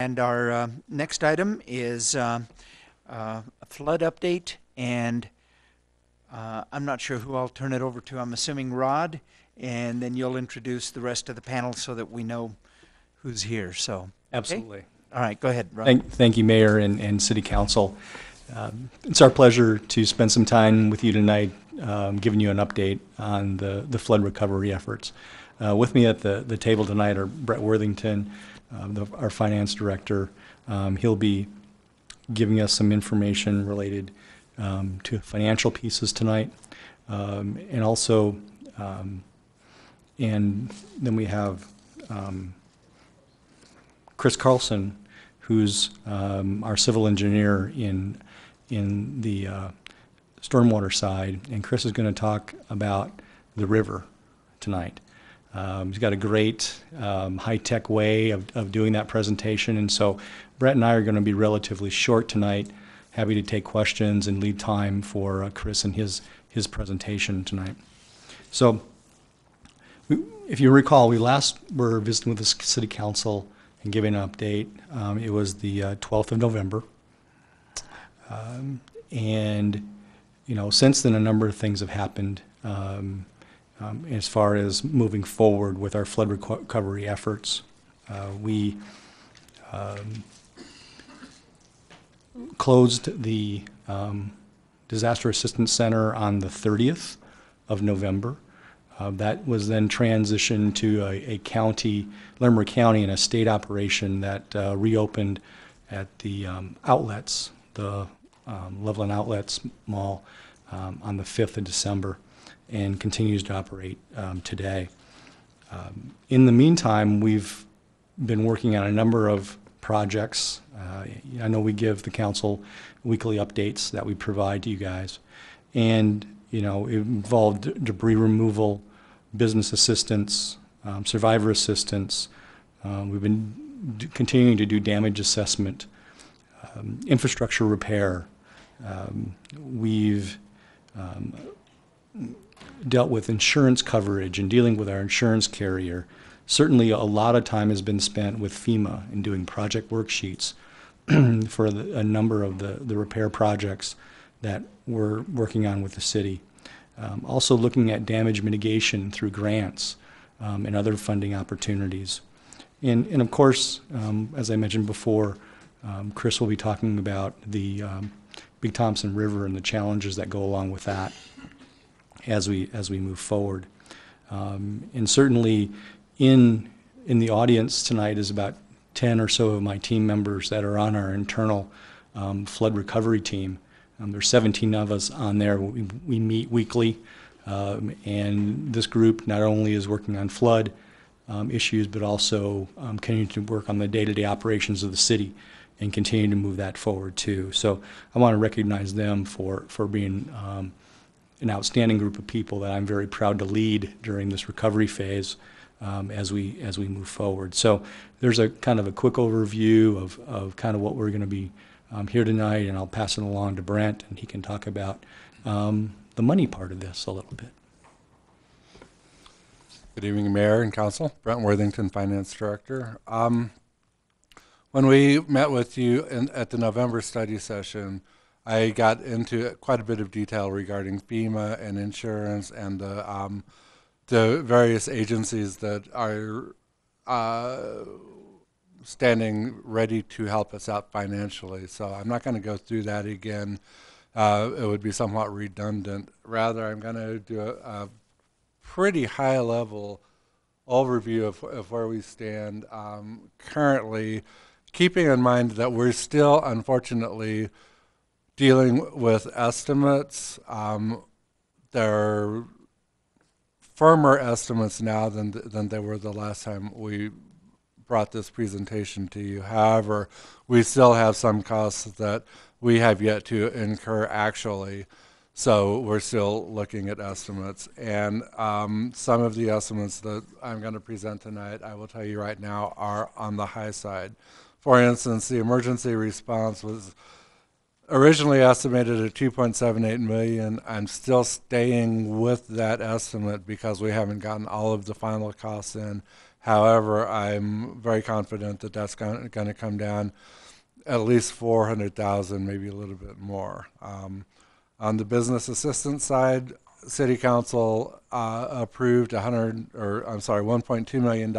And our next item is a flood update, and I'm not sure who I'll turn it over to. I'm assuming Rod, and then you'll introduce the rest of the panel so that we know who's here. So, Absolutely. Okay? All right, go ahead, Rod. Thank you, Mayor and City Council. It's our pleasure to spend some time with you tonight, giving you an update on the flood recovery efforts. With me at the table tonight are Brett Worthington, our finance director. He'll be giving us some information related to financial pieces tonight, and also, and then we have Chris Carlson, who's our civil engineer in the stormwater side, and Chris is going to talk about the river tonight. He's got a great high-tech way of doing that presentation, and so Brett and I are going to be relatively short tonight. Happy to take questions and lead time for Chris and his presentation tonight. So, if you recall, we last were visiting with the City Council and giving an update. It was the 12th of November. And, you know, since then a number of things have happened as far as moving forward with our flood recovery efforts. We closed the Disaster Assistance Center on the 30th of November. That was then transitioned to a county, Lemmer County, and a state operation that reopened at the outlets, the Loveland Outlets Mall, on the 5th of December, and continues to operate today. In the meantime, we've been working on a number of projects. I know we give the council weekly updates that we provide to you guys, and you know, it involved debris removal, business assistance, survivor assistance. We've been continuing to do damage assessment, infrastructure repair. We've dealt with insurance coverage and dealing with our insurance carrier. Certainly a lot of time has been spent with FEMA in doing project worksheets for a number of the repair projects that we're working on with the city. Also looking at damage mitigation through grants and other funding opportunities. And of course, as I mentioned before, Chris will be talking about the Big Thompson River and the challenges that go along with that as we move forward. And certainly in the audience tonight is about 10 or so of my team members that are on our internal flood recovery team. There's 17 of us on there. We meet weekly, and this group not only is working on flood issues, but also continuing to work on the day-to-day operations of the city and continue to move that forward too. So I want to recognize them for being an outstanding group of people that I'm very proud to lead during this recovery phase as we move forward. So there's a kind of a quick overview of kind of what we're going to be here tonight, and I'll pass it along to Brent, and he can talk about the money part of this a little bit. Good evening, Mayor and Council. Brent Worthington, Finance Director. When we met with you at the November study session, I got into quite a bit of detail regarding FEMA and insurance and the various agencies that are standing ready to help us out financially. So I'm not going to go through that again. It would be somewhat redundant. Rather, I'm going to do a pretty high-level overview of where we stand currently, keeping in mind that we're still, unfortunately, dealing with estimates. They're firmer estimates now than they were the last time we brought this presentation to you. However, we still have some costs that we have yet to incur actually, so we're still looking at estimates. And some of the estimates that I'm going to present tonight, I will tell you right now, are on the high side. For instance, the emergency response was originally estimated at $2.78 million. I'm still staying with that estimate because we haven't gotten all of the final costs in. However, I'm very confident that that's going to come down at least 400,000, maybe a little bit more. On the business assistance side, City Council approved $1.2 million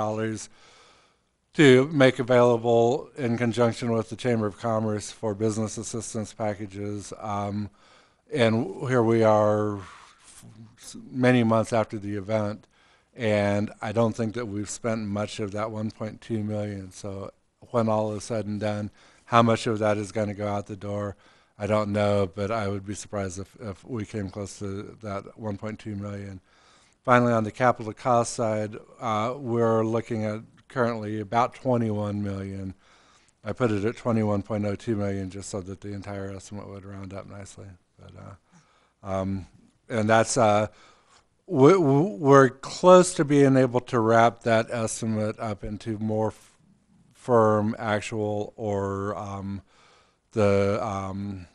to make available in conjunction with the Chamber of Commerce for business assistance packages. And here we are many months after the event, and I don't think that we've spent much of that 1.2 million. So when all is said and done, how much of that is going to go out the door, I don't know, but I would be surprised if we came close to that 1.2 million. Finally, on the capital cost side, we're looking at currently about 21 million. I put it at 21.02 million just so that the entire estimate would round up nicely. But and that's we're close to being able to wrap that estimate up into more firm, actual, or the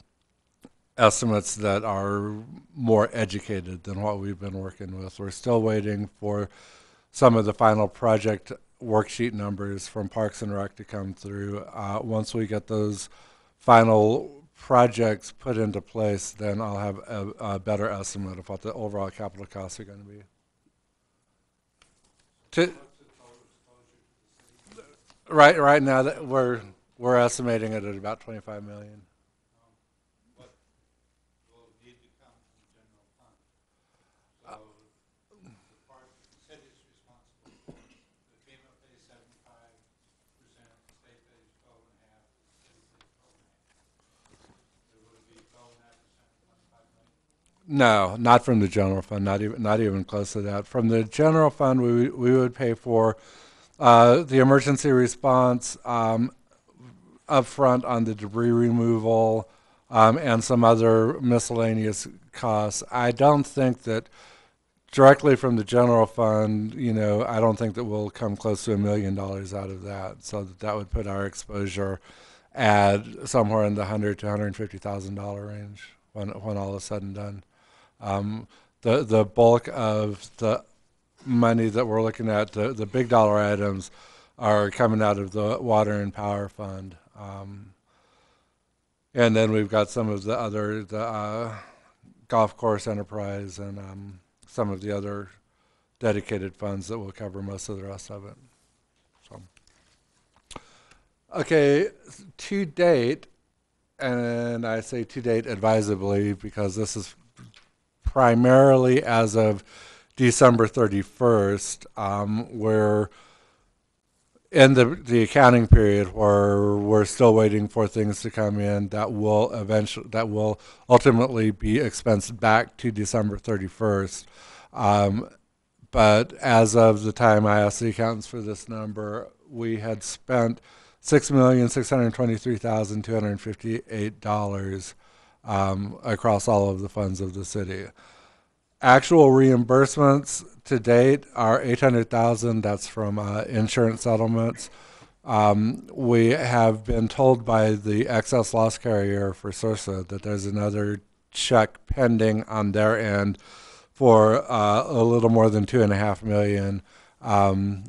estimates that are more educated than what we've been working with. We're still waiting for some of the final project worksheet numbers from Parks and Rec to come through. Once we get those final projects put into place, then I'll have a better estimate of what the overall capital costs are going to be. Right now that we're estimating it at about 25 million. No, not from the general fund. Not even close to that. From the general fund, we would pay for the emergency response up front on the debris removal and some other miscellaneous costs. I don't think that directly from the general fund, I don't think that we'll come close to $1 million out of that. So that would put our exposure at somewhere in the $100,000 to $150,000 range when all is said and done. The bulk of the money that we're looking at, the big dollar items, are coming out of the water and power fund. And then we've got some of the golf course enterprise and some of the other dedicated funds that will cover most of the rest of it. So, okay, to date, and I say to date advisedly because this is primarily as of December 31st, we're in the accounting period where we're still waiting for things to come in that will ultimately be expensed back to December 31st. But as of the time I asked the accountants for this number, we had spent $6,623,258 across all of the funds of the city. Actual reimbursements to date are $800,000. That's from insurance settlements. We have been told by the excess loss carrier for SURSA that there's another check pending on their end for a little more than $2.5 million,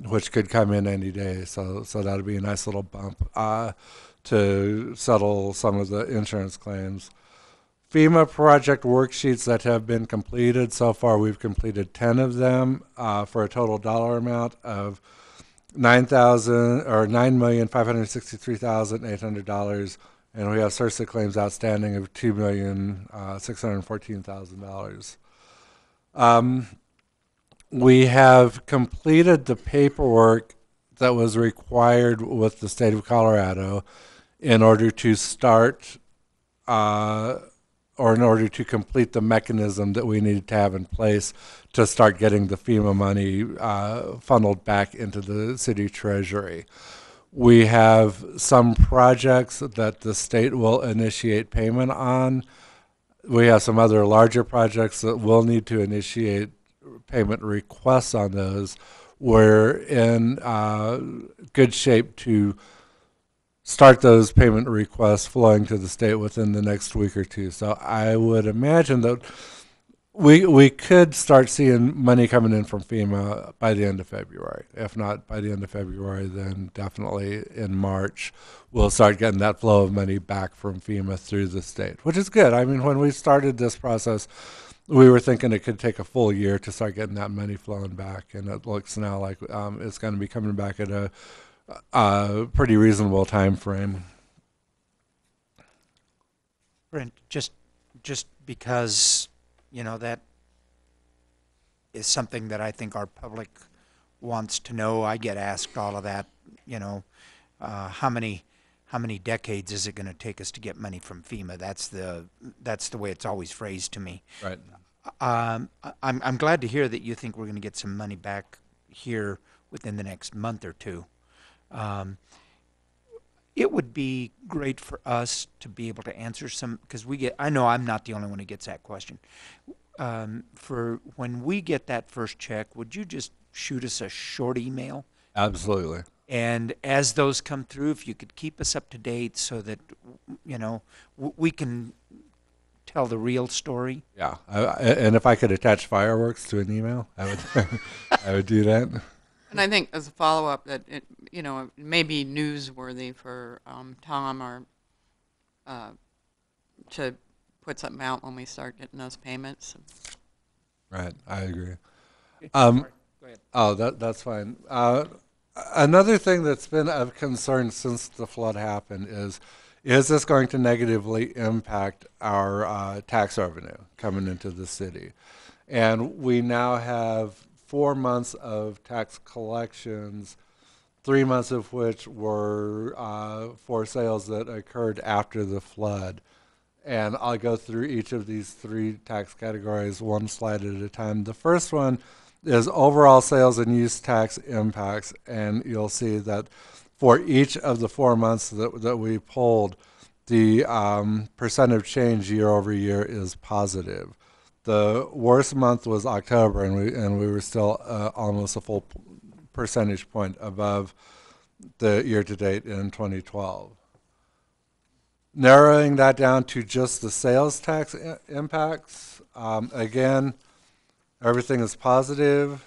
which could come in any day. So that'll be a nice little bump to settle some of the insurance claims. FEMA project worksheets that have been completed so far, we've completed 10 of them for a total dollar amount of $9,563,800, and we have SURSA claims outstanding of $2,614,000. We have completed the paperwork that was required with the state of Colorado in order to start or in order to complete the mechanism that we needed to have in place to start getting the FEMA money funneled back into the city treasury. We have some projects that the state will initiate payment on. We have some other larger projects that will need to initiate payment requests on those. We're in good shape to start those payment requests flowing to the state within the next week or two. So I would imagine that we could start seeing money coming in from FEMA by the end of February. If not by the end of February, then definitely in March we'll start getting that flow of money back from FEMA through the state, which is good. I mean, when we started this process, we were thinking it could take a full year to start getting that money flowing back, and it looks now like it's going to be coming back at a pretty reasonable time frame. Brent, just because, that is something that I think our public wants to know. I get asked all of that, you know, how many decades is it going to take us to get money from FEMA? That's the way it's always phrased to me. Right. I'm glad to hear that you think we're going to get some money back here within the next month or two. Um, it would be great for us to be able to answer some, because I know I'm not the only one who gets that question. For when we get that first check, would you just shoot us a short email? Absolutely. And as those come through, if you could keep us up to date so that, we can tell the real story. Yeah. And if I could attach fireworks to an email, I would I would do that. And I think as a follow-up that it may be newsworthy for Tom or to put something out when we start getting those payments. Right. I agree. Sorry, go ahead. Oh, that's fine. Another thing that's been of concern since the flood happened is this going to negatively impact our tax revenue coming into the city? And we now have 4 months of tax collections, 3 months of which were for sales that occurred after the flood. And I'll go through each of these 3 tax categories one slide at a time. The first one is overall sales and use tax impacts, and you'll see that for each of the 4 months that we pulled, the percent of change year over year is positive. The worst month was October, and we were still almost a full percentage point above the year to date in 2012. Narrowing that down to just the sales tax impacts, again, everything is positive.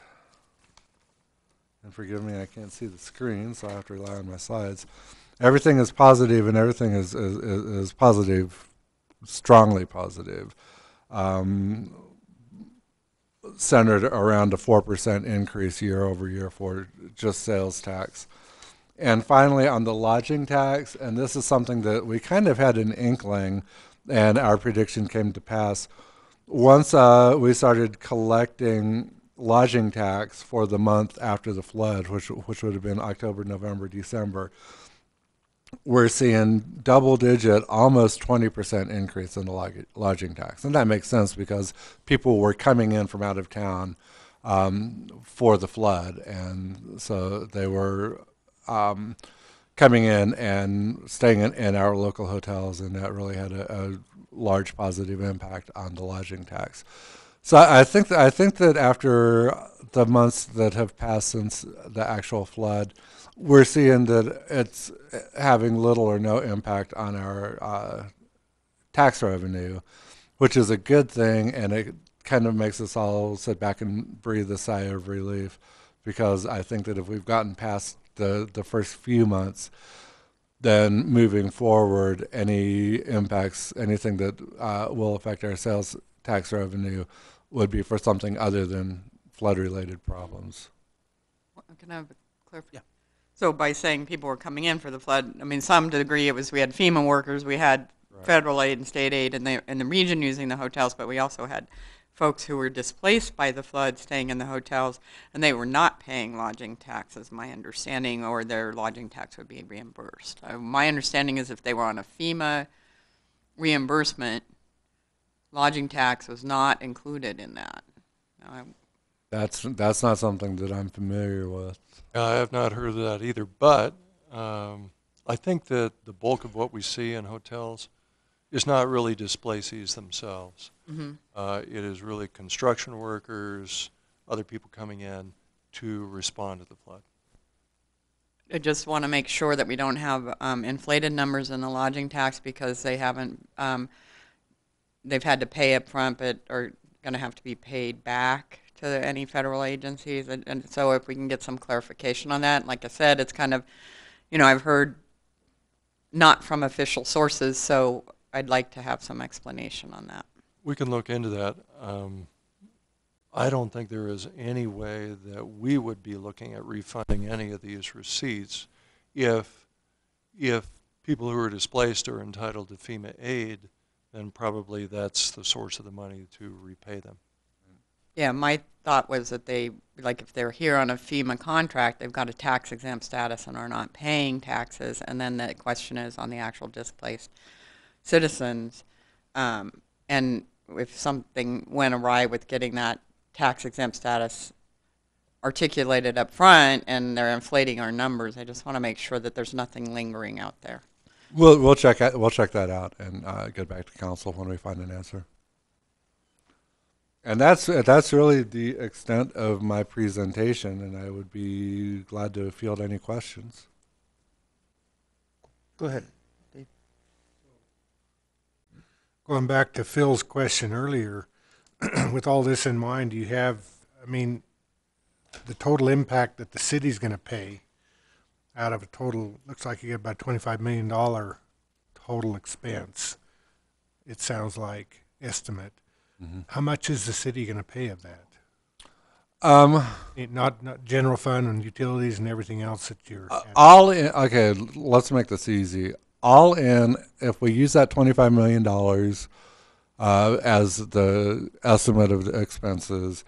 And forgive me, I can't see the screen, so I have to rely on my slides. Everything is positive, and everything is positive, strongly positive, centered around a 4% increase year over year for just sales tax. And finally, on the lodging tax, and this is something that we kind of had an inkling, and our prediction came to pass. Once we started collecting lodging tax for the month after the flood, which would have been October, November, December, we're seeing double-digit, almost 20% increase in the lodging tax. And that makes sense because people were coming in from out of town for the flood, and so they were coming in and staying in our local hotels, and that really had a large positive impact on the lodging tax. So I think that after the months that have passed since the actual flood, we're seeing that it's having little or no impact on our tax revenue, which is a good thing, and it kind of makes us all sit back and breathe a sigh of relief, because I think that if we've gotten past the first few months, then moving forward, any impacts, anything that will affect our sales tax revenue would be for something other than flood-related problems. Can I have a clarification? Yeah. So by saying people were coming in for the flood, I mean, some degree it was we had FEMA workers, we had federal aid and state aid in the region using the hotels, but we also had folks who were displaced by the flood staying in the hotels, and they were not paying lodging taxes, my understanding, or their lodging tax would be reimbursed. My understanding is if they were on a FEMA reimbursement, lodging tax was not included in that. That's not something that I'm familiar with. I have not heard of that either, but I think that the bulk of what we see in hotels is not really displacees themselves. Mm-hmm. It is really construction workers, other people coming in to respond to the flood. I just want to make sure that we don't have inflated numbers in the lodging tax because they haven't, they've had to pay up front or going to have to be paid back to any federal agencies? And so if we can get some clarification on that, like I said, it's kind of, I've heard not from official sources, so I'd like to have some explanation on that. We can look into that. I don't think there is any way that we would be looking at refunding any of these receipts if people who are displaced are entitled to FEMA aid, then probably that's the source of the money to repay them. Yeah, my thought was that if they're here on a FEMA contract, they've got a tax exempt status and are not paying taxes, and then the question is on the actual displaced citizens. And if something went awry with getting that tax exempt status articulated up front and they're inflating our numbers, I just want to make sure that there's nothing lingering out there. We'll check that out and get back to council when we find an answer. And that's really the extent of my presentation, and I would be glad to field any questions. Go ahead. Going back to Phil's question earlier, with all this in mind, do you have, the total impact that the city's going to pay out of a total, looks like you get about $25 million total expense, it sounds like, estimate. Mm-hmm. How much is the city going to pay of that? Not general fund and utilities and everything else that you're... all in, okay, let's make this easy. All in, if we use that $25 million as the estimate of the expenses,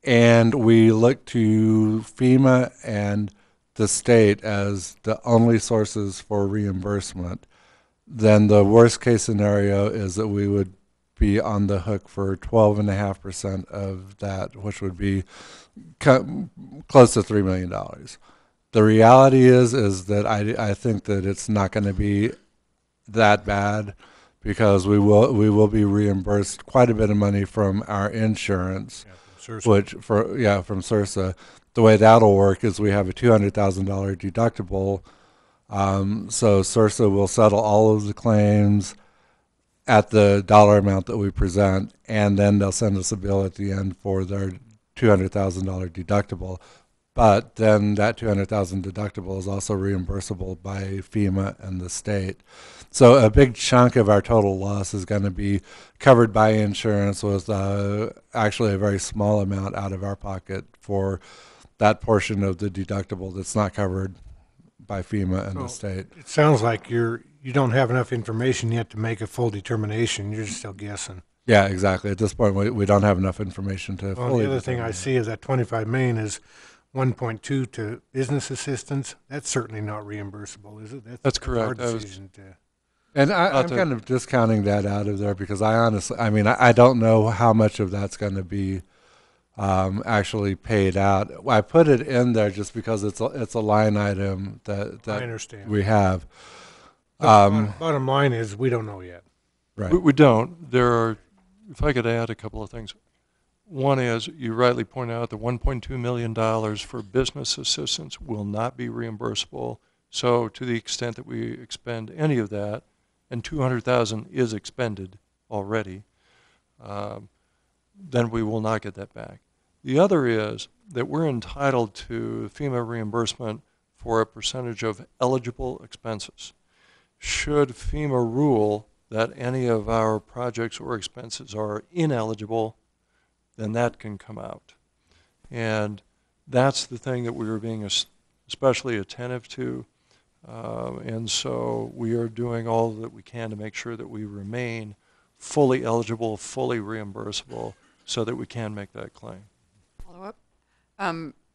and we look to FEMA and the state as the only sources for reimbursement, then the worst case scenario is that we would be on the hook for 12.5% of that, which would be close to $3 million. The reality is that I think that it's not going to be that bad, because we will be reimbursed quite a bit of money from our insurance, from CIRSA. The way that'll work is we have a $200,000 deductible, so CIRSA will settle all of the claims at the dollar amount that we present, and then they'll send us a bill at the end for their $200,000 deductible. But then that $200,000 deductible is also reimbursable by FEMA and the state. So a big chunk of our total loss is going to be covered by insurance, with actually a very small amount out of our pocket for that portion of the deductible that's not covered by FEMA and the state. It sounds like you don't have enough information yet to make a full determination. You're just still guessing. Yeah, exactly. At this point, we don't have enough information to fully the other thing I see is that $25 million is 1.2 to business assistance. That's certainly not reimbursable, is it? That's correct. Our decision to... And I'm kind of discounting that out of there, because I honestly, I don't know how much of that's going to be actually paid out. I put it in there just because it's a line item that I understand. we have. Bottom line is we don't know yet. Right. We don't. There are, if I could add a couple of things. One is, you rightly point out, the $1.2 million for business assistance will not be reimbursable. So to the extent that we expend any of that, and $200,000 is expended already, then we will not get that back. The other is that we're entitled to FEMA reimbursement for a percentage of eligible expenses. Should FEMA rule that any of our projects or expenses are ineligible, then that can come out. And that's the thing that we were being especially attentive to. And so we are doing all that we can to make sure that we remain fully eligible, fully reimbursable, so that we can make that claim. Follow up.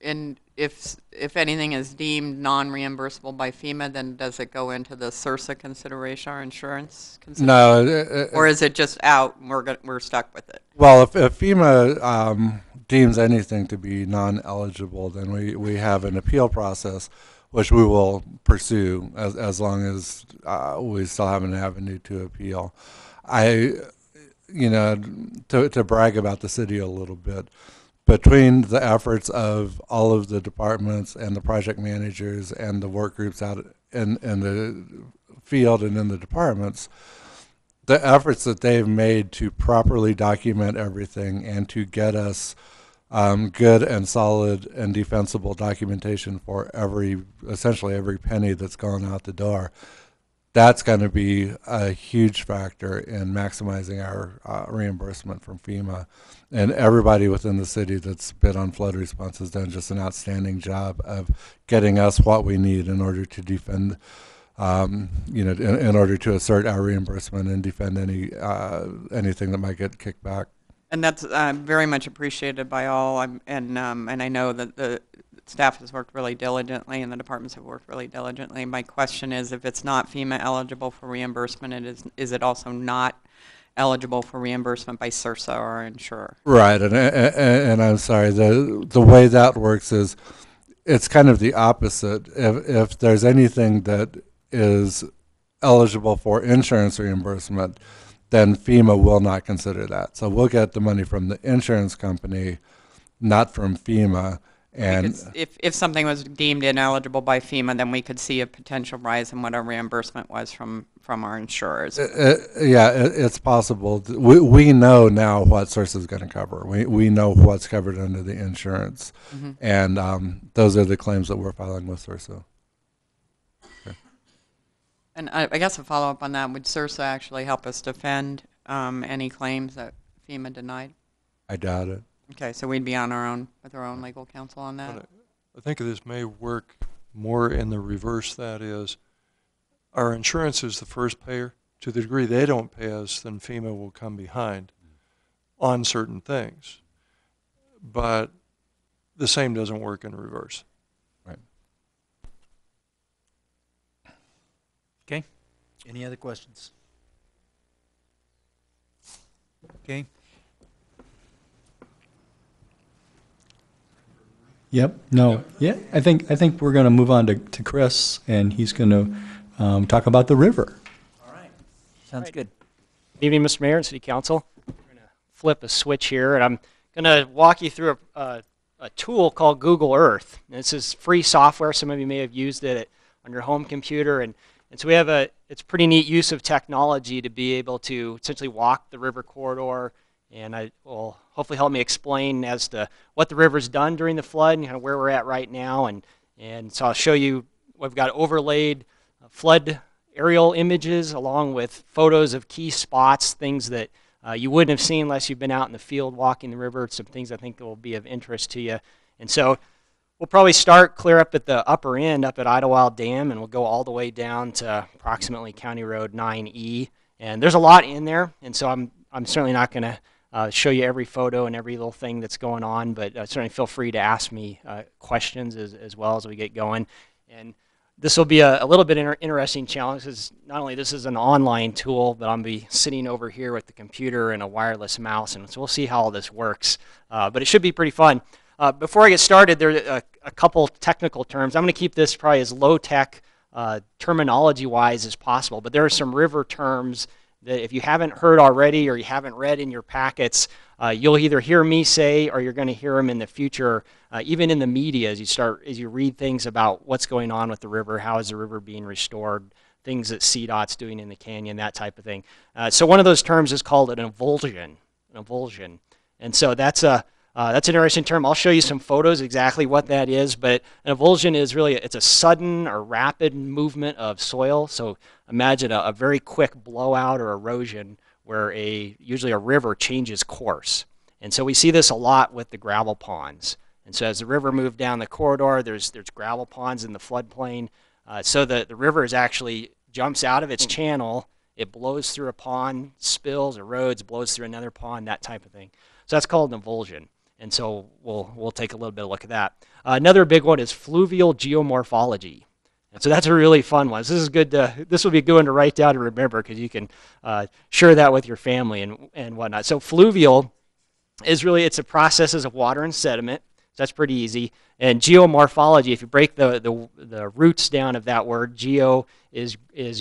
And if anything is deemed non-reimbursable by FEMA, then does it go into the CIRSA consideration or insurance consideration? No. Or is it just out and we're stuck with it? Well, if FEMA deems anything to be non-eligible, then we have an appeal process, which we will pursue as long as we still have an avenue to appeal. To brag about the city a little bit, between the efforts of all of the departments and the project managers and the work groups out in the field and in the departments, the efforts that they've made to properly document everything and to get us good and solid and defensible documentation for essentially every penny that's gone out the door, that's going to be a huge factor in maximizing our reimbursement from FEMA. And everybody within the city that's bid on flood response has done just an outstanding job of getting us what we need in order to defend, in order to assert our reimbursement and defend anything that might get kicked back. And that's very much appreciated by all. And I know that the staff has worked really diligently and the departments have worked really diligently. My question is, if it's not FEMA eligible for reimbursement, is it also not eligible for reimbursement by CIRSA or our insurer? Right, and I'm sorry, the way that works is it's kind of the opposite. If there's anything that is eligible for insurance reimbursement, then FEMA will not consider that. So we'll get the money from the insurance company, not from FEMA. And if something was deemed ineligible by FEMA, then we could see a potential rise in what our reimbursement was from our insurers. It's possible. We know now what CIRSA is going to cover. We know what's covered under the insurance, and those are the claims that we're filing with CIRSA. Okay. And I guess a follow-up on that, would CIRSA actually help us defend any claims that FEMA denied? I doubt it. Okay, so we'd be on our own with our own legal counsel on that. I think this may work more in the reverse. That is, our insurance is the first payer. To the degree they don't pay us, then FEMA will come behind on certain things. But the same doesn't work in reverse. Right. Okay. Any other questions? Okay. Yep. No. Yeah. I think we're going to move on to Chris, and he's going to talk about the river. All right. Sounds good. Good evening, Mr. Mayor and City Council. I'm going to flip a switch here, and I'm going to walk you through a tool called Google Earth. And this is free software. Some of you may have used it on your home computer, and so we have it's pretty neat use of technology to be able to essentially walk the river corridor, and I will hopefully help me explain as to what the river's done during the flood and kind of where we're at right now. And so I'll show you, we've got overlaid flood aerial images along with photos of key spots, things that you wouldn't have seen unless you've been out in the field walking the river, some things I think that will be of interest to you. And so we'll probably start clear up at the upper end, up at Idlewild Dam, and we'll go all the way down to approximately County Road 9E. And there's a lot in there, and so I'm certainly not going to show you every photo and every little thing that's going on, but certainly feel free to ask me questions as well as we get going. And this will be a little bit interesting challenge, because not only this is an online tool, but I'll be sitting over here with the computer and a wireless mouse, and so we'll see how all this works. But it should be pretty fun. Before I get started, there are a couple technical terms. I'm going to keep this probably as low-tech terminology-wise as possible, but there are some river terms that if you haven't heard already or you haven't read in your packets, you'll either hear me say or you're going to hear them in the future, even in the media as you read things about what's going on with the river, how is the river being restored, things that CDOT's doing in the canyon, that type of thing. So one of those terms is called an avulsion. And so that's an interesting term. I'll show you some photos exactly what that is, but an avulsion is really, it's a sudden or rapid movement of soil. So imagine a very quick blowout or erosion where usually a river changes course. And so we see this a lot with the gravel ponds. And so as the river moved down the corridor, there's gravel ponds in the floodplain. So the river is actually jumps out of its channel, it blows through a pond, spills, erodes, blows through another pond, that type of thing. So that's called an avulsion. And so we'll take a little bit of a look at that. Another big one is fluvial geomorphology. And so that's a really fun one. So this will be a good one to write down and remember, because you can share that with your family and whatnot. So fluvial is really, it's the processes of water and sediment. So that's pretty easy. And geomorphology, if you break the roots down of that word, geo is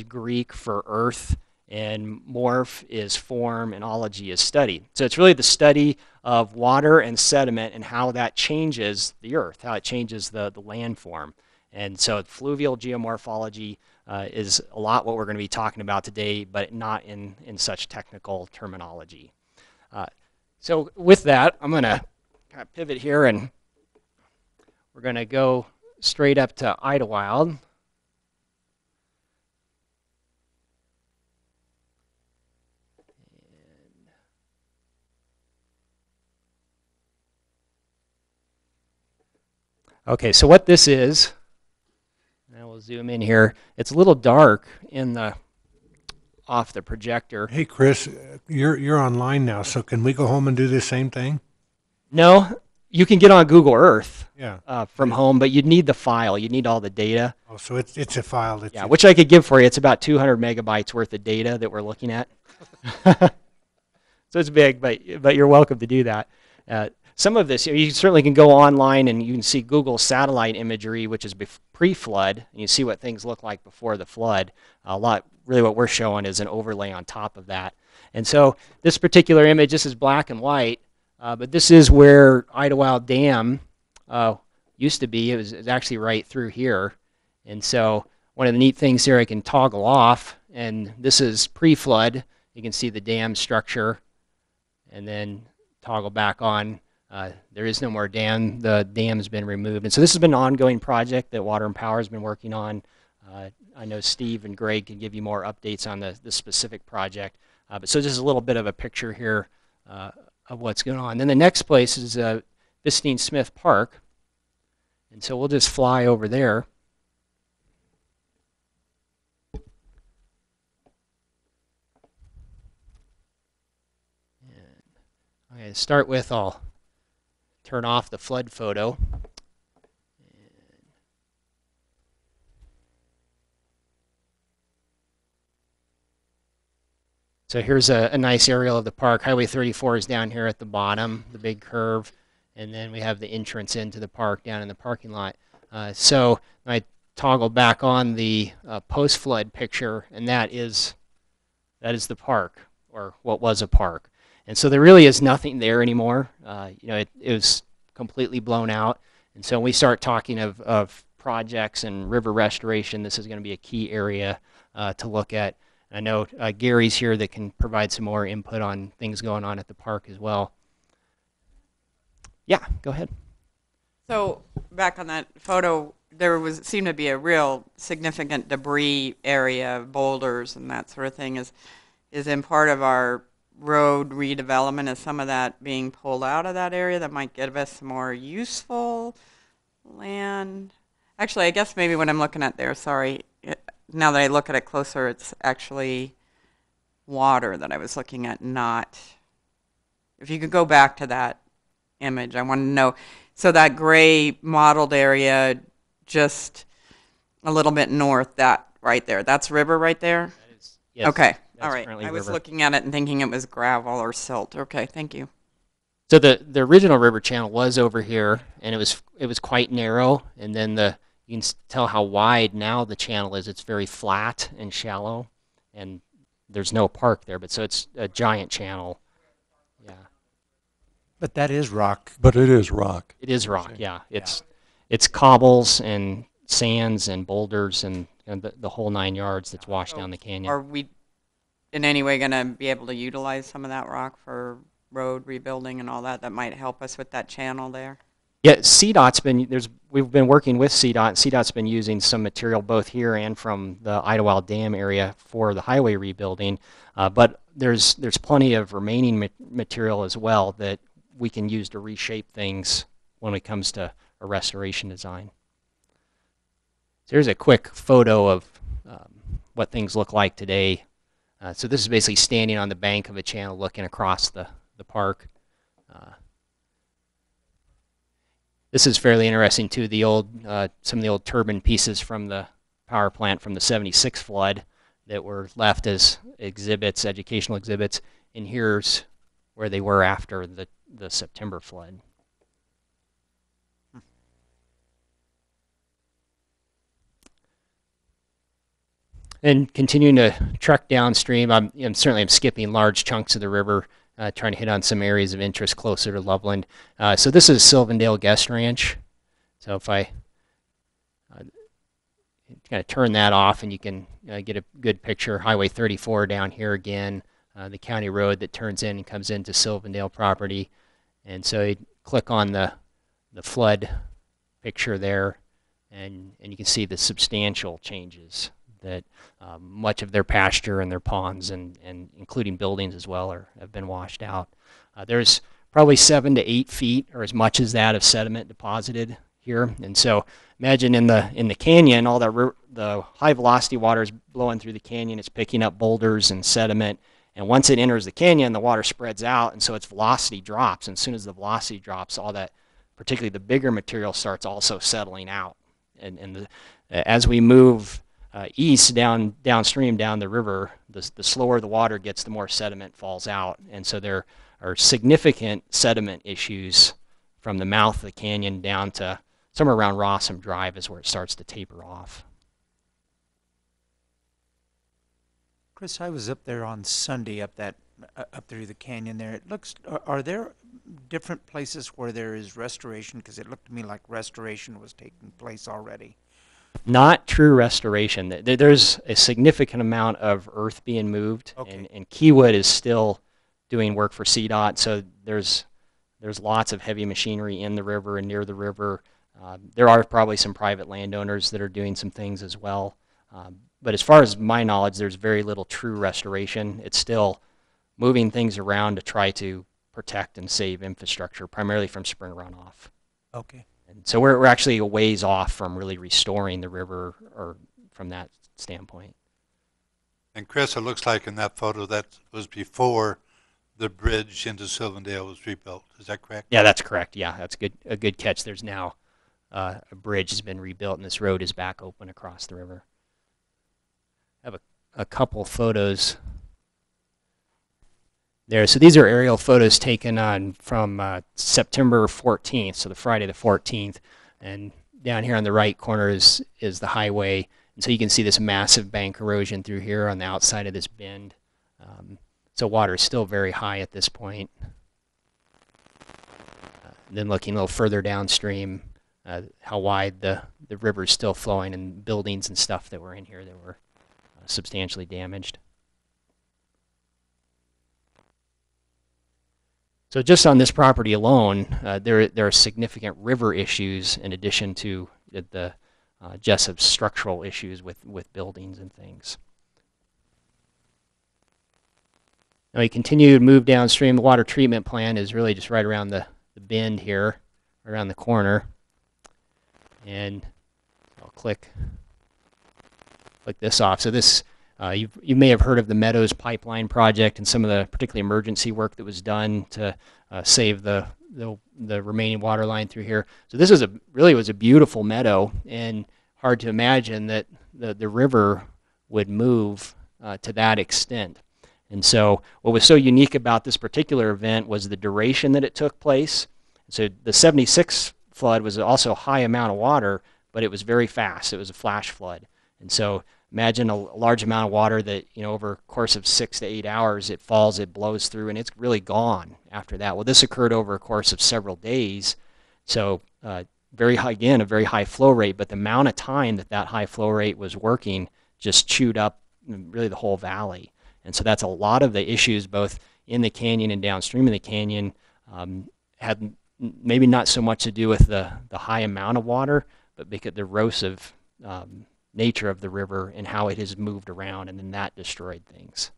Greek for earth, and morph is form, and ology is study. So it's really the study of water and sediment and how that changes the earth, how it changes the landform. And so fluvial geomorphology, is a lot what we're going to be talking about today, but not in such technical terminology. So with that, I'm going to kind of pivot here, and we're going to go straight up to Idlewild. Okay, so what this is, and we'll zoom in here. It's a little dark in the off the projector. Hey, Chris, you're online now, so can we go home and do the same thing? No, you can get on Google Earth Yeah. from home, but you'd need the file. You'd need all the data. Oh, so it's a file that Yeah, which I could give for you. It's about 200 megabytes worth of data that we're looking at. So it's big, but you're welcome to do that. Some of this, you certainly can go online and you can see Google satellite imagery, which is pre-flood, and you see what things look like before the flood. Really what we're showing is an overlay on top of that. And so this particular image, this is black and white, but this is where Idlewild Dam used to be. It was actually right through here. And so one of the neat things here, I can toggle off, and this is pre-flood. You can see the dam structure, and then toggle back on. There is no more dam. The dam's been removed. And so this has been an ongoing project that Water and Power has been working on. I know Steve and Greg can give you more updates on the specific project. But so just a little bit of a picture here of what's going on. Then the next place is Vistine Smith Park. And so we'll just fly over there. Okay, to start with, I'll turn off the flood photo. So here's a nice aerial of the park. Highway 34 is down here at the bottom, the big curve, and then we have the entrance into the park down in the parking lot. So I toggle back on the post-flood picture, and that is the park, or what was a park. And so there really is nothing there anymore. It was completely blown out. And so when we start talking of projects and river restoration, this is going to be a key area to look at. I know Gary's here that can provide some more input on things going on at the park as well. Yeah, go ahead. So back on that photo, there seemed to be a real significant debris area, boulders and that sort of thing. Is in part of our road redevelopment, is some of that being pulled out of that area that might give us some more useful land? Actually, I guess maybe when I'm looking at there, sorry, now that I look at it closer, it's actually water that I was looking at, not. If you could go back to that image, I want to know. So that gray modeled area just a little bit north, that right there, that's river right there? That is, yes, okay, all that's right. currently I was river. looking at it and thinking it was gravel or silt. Okay, thank you. So the original river channel was over here, and it was quite narrow, and then you can tell how wide now the channel is. It's very flat and shallow, and there's no park there, but so it's a giant channel. Yeah. But that is rock. But it is rock. It is rock, yeah. It's cobbles and sands and boulders and the whole 9 yards that's washed down the canyon. Are we in any way going to be able to utilize some of that rock for road rebuilding and all that? That might help us with that channel there. Yeah, CDOT's we've been working with CDOT. CDOT's been using some material both here and from the Idlewild Dam area for the highway rebuilding, but there's plenty of remaining material as well that we can use to reshape things when it comes to a restoration design. So here's a quick photo of what things look like today. So this is basically standing on the bank of a channel looking across the park. This is fairly interesting too. Some of the old turbine pieces from the power plant from the '76 flood that were left as exhibits, educational exhibits, and here's where they were after the September flood. And continuing to trek downstream, I'm skipping large chunks of the river, trying to hit on some areas of interest closer to Loveland. So this is Sylvandale Guest Ranch. So if I kind of turn that off, and you can get a good picture. Highway 34 down here again, the county road that turns in and comes into Sylvandale property. And so you click on the flood picture there, and you can see the substantial changes that much of their pasture and their ponds and including buildings as well have been washed out. There's probably 7 to 8 feet or as much as that of sediment deposited here. And so imagine in the canyon, all the high velocity water is blowing through the canyon. It's picking up boulders and sediment. And once it enters the canyon, the water spreads out, and so its velocity drops. And as soon as the velocity drops, all that, particularly the bigger material, starts also settling out. And as we move east downstream down the river, the slower the water gets, the more sediment falls out. And so there are significant sediment issues from the mouth of the canyon down to somewhere around Rossum Drive is where it starts to taper off. Chris, I was up there on Sunday up through the canyon there. It looks, are there different places where there is restoration? Because it looked to me like restoration was taking place already. Not true restoration. There's a significant amount of earth being moved, Okay. and Keywood is still doing work for CDOT, so there's lots of heavy machinery in the river and near the river. There are probably some private landowners that are doing some things as well. But as far as my knowledge, there's very little true restoration. It's still moving things around to try to protect and save infrastructure, primarily from spring runoff. Okay. And so we're actually a ways off from really restoring the river, or from that standpoint. And Chris, it looks like in that photo that was before the bridge into Sylvandale was rebuilt. Is that correct? Yeah, that's correct. Yeah, that's a good catch. There's now a bridge has been rebuilt, and this road is back open across the river. I have a couple photos there. So these are aerial photos taken from September 14th, so the Friday the 14th. And down here on the right corner is the highway. And so you can see this massive bank erosion through here on the outside of this bend. So water is still very high at this point. Then looking a little further downstream, how wide the river is still flowing, and buildings and stuff that were in here that were substantially damaged. So just on this property alone, there are significant river issues in addition to the Jessup's structural issues with buildings and things. Now we continue to move downstream. The water treatment plant is really just right around the bend here, around the corner. And I'll click this off. So this, you may have heard of the Meadows Pipeline project and some of the particularly emergency work that was done to save the remaining water line through here. So this is really was a beautiful meadow, and hard to imagine that the river would move to that extent. And so what was so unique about this particular event was the duration that it took place. So the 76 flood was also a high amount of water, but it was very fast. It was a flash flood. And so imagine a large amount of water that, over a course of 6 to 8 hours, it falls, it blows through, and it's really gone after that. Well, this occurred over a course of several days. So very high, again, a very high flow rate, but the amount of time that high flow rate was working just chewed up really the whole valley. And so that's a lot of the issues both in the canyon and downstream of the canyon had maybe not so much to do with the high amount of water, but because the erosive nature of the river and how it has moved around, and then that destroyed things.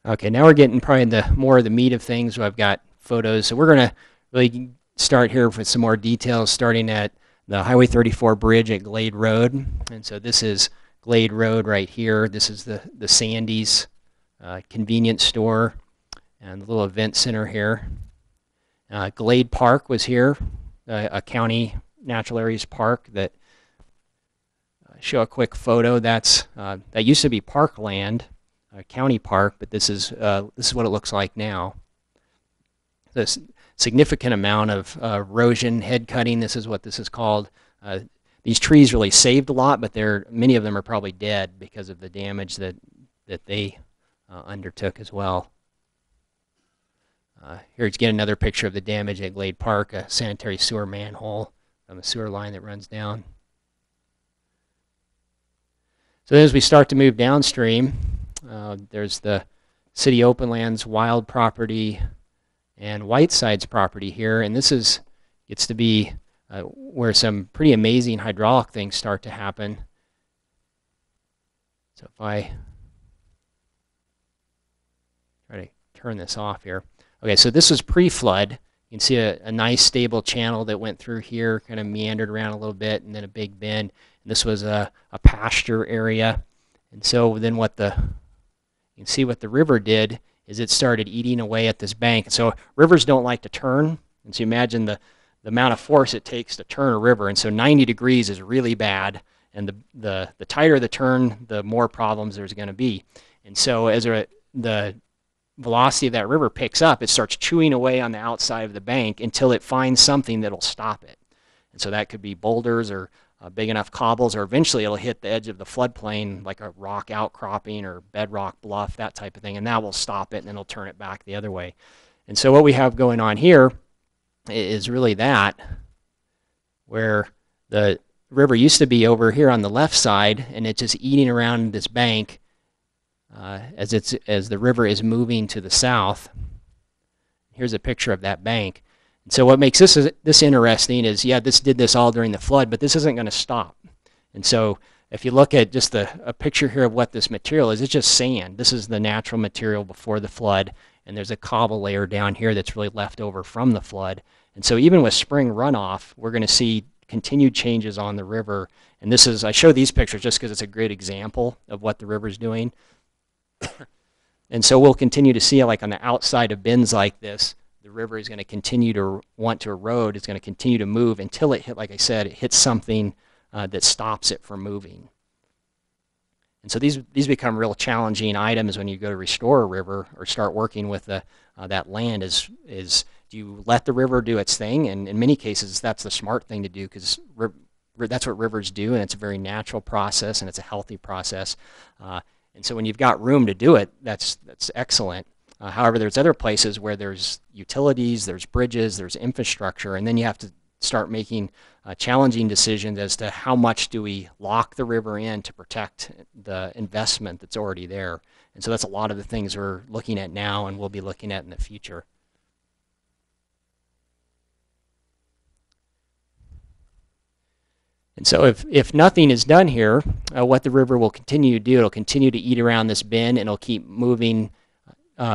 Okay, now we're getting probably more of the meat of things. So I've got photos. So we're going to really start here with some more details, starting at the Highway 34 bridge at Glade Road. And so this is Glade Road right here. This is the Sandy's convenience store and the little event center here. Glade Park was here, a county natural areas park that show a quick photo. That used to be parkland, a county park, but this is what it looks like now. This significant amount of erosion, head cutting. This is what this is called. These trees really saved a lot, but many of them are probably dead because of the damage that they undertook as well. Here's again another picture of the damage at Glade Park, a sanitary sewer manhole from a sewer line that runs down. So as we start to move downstream, there's the City Open Lands Wild property and Whiteside's property here, and this gets to be where some pretty amazing hydraulic things start to happen. So if I try to turn this off here. Okay, so this was pre-flood. You can see a nice stable channel that went through here, kind of meandered around a little bit, and then a big bend. And this was a pasture area. And so then you can see what the river did is it started eating away at this bank. And so rivers don't like to turn. And so you imagine the amount of force it takes to turn a river. And so 90 degrees is really bad. And the tighter the turn, the more problems there's going to be. And so as the velocity of that river picks up, it starts chewing away on the outside of the bank until it finds something that'll stop it. And so that could be boulders or big enough cobbles, or eventually it'll hit the edge of the floodplain like a rock outcropping or bedrock bluff, that type of thing, and that will stop it and then it'll turn it back the other way. And so what we have going on here is really that, where the river used to be over here on the left side and it's just eating around this bank as the river is moving to the south. Here's a picture of that bank. And so what makes this interesting is, yeah, this did this all during the flood, but this isn't going to stop. And so if you look at just a picture here of what this material is, it's just sand. This is the natural material before the flood, and there's a cobble layer down here that's really left over from the flood. And so even with spring runoff, we're going to see continued changes on the river. And I show these pictures just because it's a great example of what the river's doing. And so we'll continue to see, like on the outside of bends like this, the river is going to continue to want to erode. It's going to continue to move until it like I said, it hits something that stops it from moving. And so these become real challenging items when you go to restore a river or start working with that land. Is do you let the river do its thing? And in many cases, that's the smart thing to do, because that's what rivers do, and it's a very natural process and it's a healthy process. And so when you've got room to do it, that's excellent. However, there's other places where there's utilities, there's bridges, there's infrastructure, and then you have to start making challenging decisions as to how much do we lock the river in to protect the investment that's already there. And so that's a lot of the things we're looking at now and we'll be looking at in the future. And so if nothing is done here, what the river will continue to do, it'll continue to eat around this bend, and it'll keep moving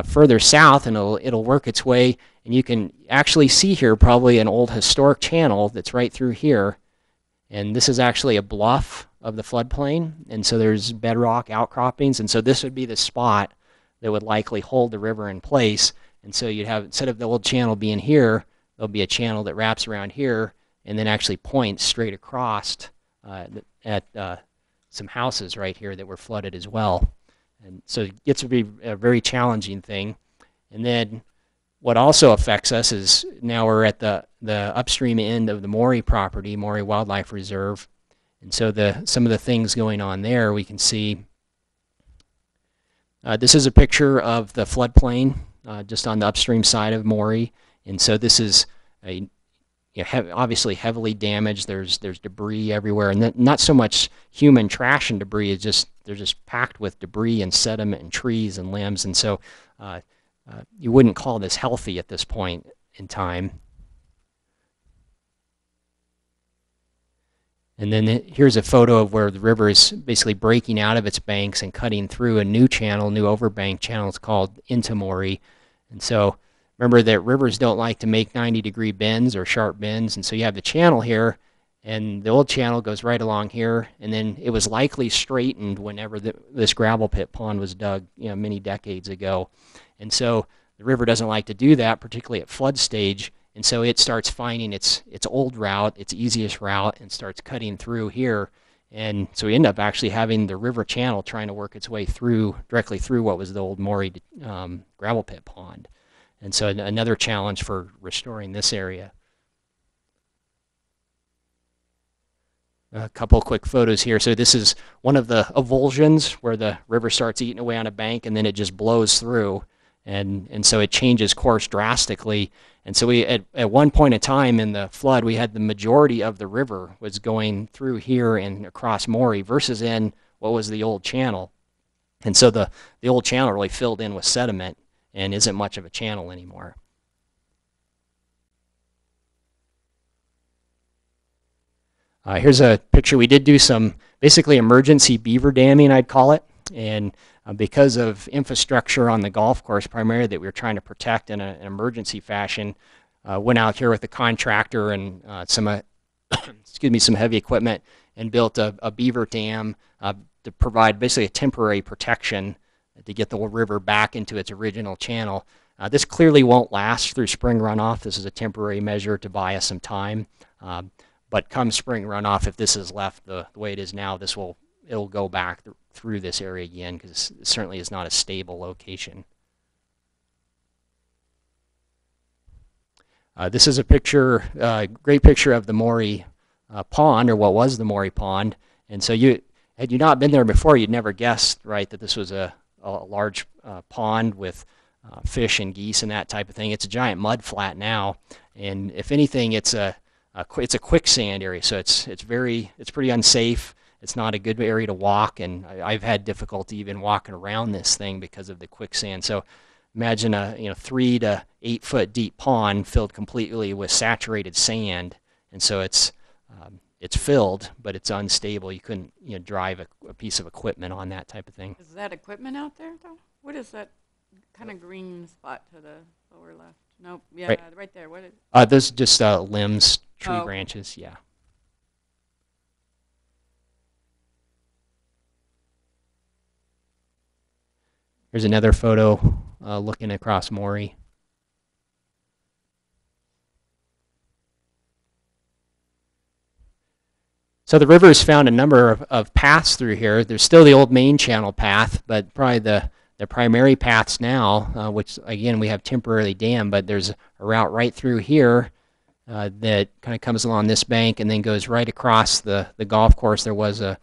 further south, and it'll work its way. And you can actually see here probably an old historic channel that's right through here. And this is actually a bluff of the floodplain. And so there's bedrock outcroppings. And so this would be the spot that would likely hold the river in place. And so you'd have, instead of the old channel being here, there'll be a channel that wraps around here and then actually points straight across at some houses right here that were flooded as well. And so it gets to be a very challenging thing. And then what also affects us is now we're at the upstream end of the Maury property, Maury Wildlife Reserve. And so some of the things going on there, we can see. This is a picture of the floodplain just on the upstream side of Maury. And so this is obviously heavily damaged. There's debris everywhere, and not so much human trash and debris. It's just they're just packed with debris and sediment and trees and limbs, and so you wouldn't call this healthy at this point in time. And then here's a photo of where the river is basically breaking out of its banks and cutting through a new channel, new overbank channel. It's called into Maury, and so. Remember that rivers don't like to make 90-degree bends or sharp bends, and so you have the channel here, and the old channel goes right along here, and then it was likely straightened whenever this gravel pit pond was dug, many decades ago. And so the river doesn't like to do that, particularly at flood stage, and so it starts finding its old route, its easiest route, and starts cutting through here. And so we end up actually having the river channel trying to work its way through, directly through what was the old Maury gravel pit pond. And so another challenge for restoring this area. a couple quick photos here. So this is one of the avulsions where the river starts eating away on a bank and then it just blows through. And so it changes course drastically. And so we, at one point in time in the flood, we had the majority of the river was going through here and across Maury versus in what was the old channel. And so the old channel really filled in with sediment and isn't much of a channel anymore. Here's a picture. We did do some basically emergency beaver damming, I'd call it. And because of infrastructure on the golf course primarily that we were trying to protect in an emergency fashion, went out here with the contractor and some excuse me, some heavy equipment and built a beaver dam to provide basically a temporary protection to get the river back into its original channel. This clearly won't last through spring runoff. This is a temporary measure to buy us some time. But come spring runoff, if this is left the way it is now, it'll go back through this area again because it certainly is not a stable location. This is a picture, great picture of the Maury pond, or what was the Maury pond. And so had you not been there before, you'd never guessed, right, that this was a large pond with fish and geese and that type of thing. It's a giant mud flat now, and if anything, it's a quicksand area, so it's pretty unsafe. It's not a good area to walk, and I've had difficulty even walking around this thing because of the quicksand. So imagine a 3 to 8 foot deep pond filled completely with saturated sand, and so it's filled, but it's unstable. You couldn't drive a piece of equipment on that type of thing. Is that equipment out there though? What is that kind of green spot to the lower left? Nope. Yeah, right there. What is? Those are just limbs, tree Oh. branches. Yeah. Here's another photo looking across Maury. So the river has found a number of paths through here. There's still the old main channel path, but probably the primary paths now, which again we have temporarily dammed, but there's a route right through here that kind of comes along this bank and then goes right across the golf course. There was a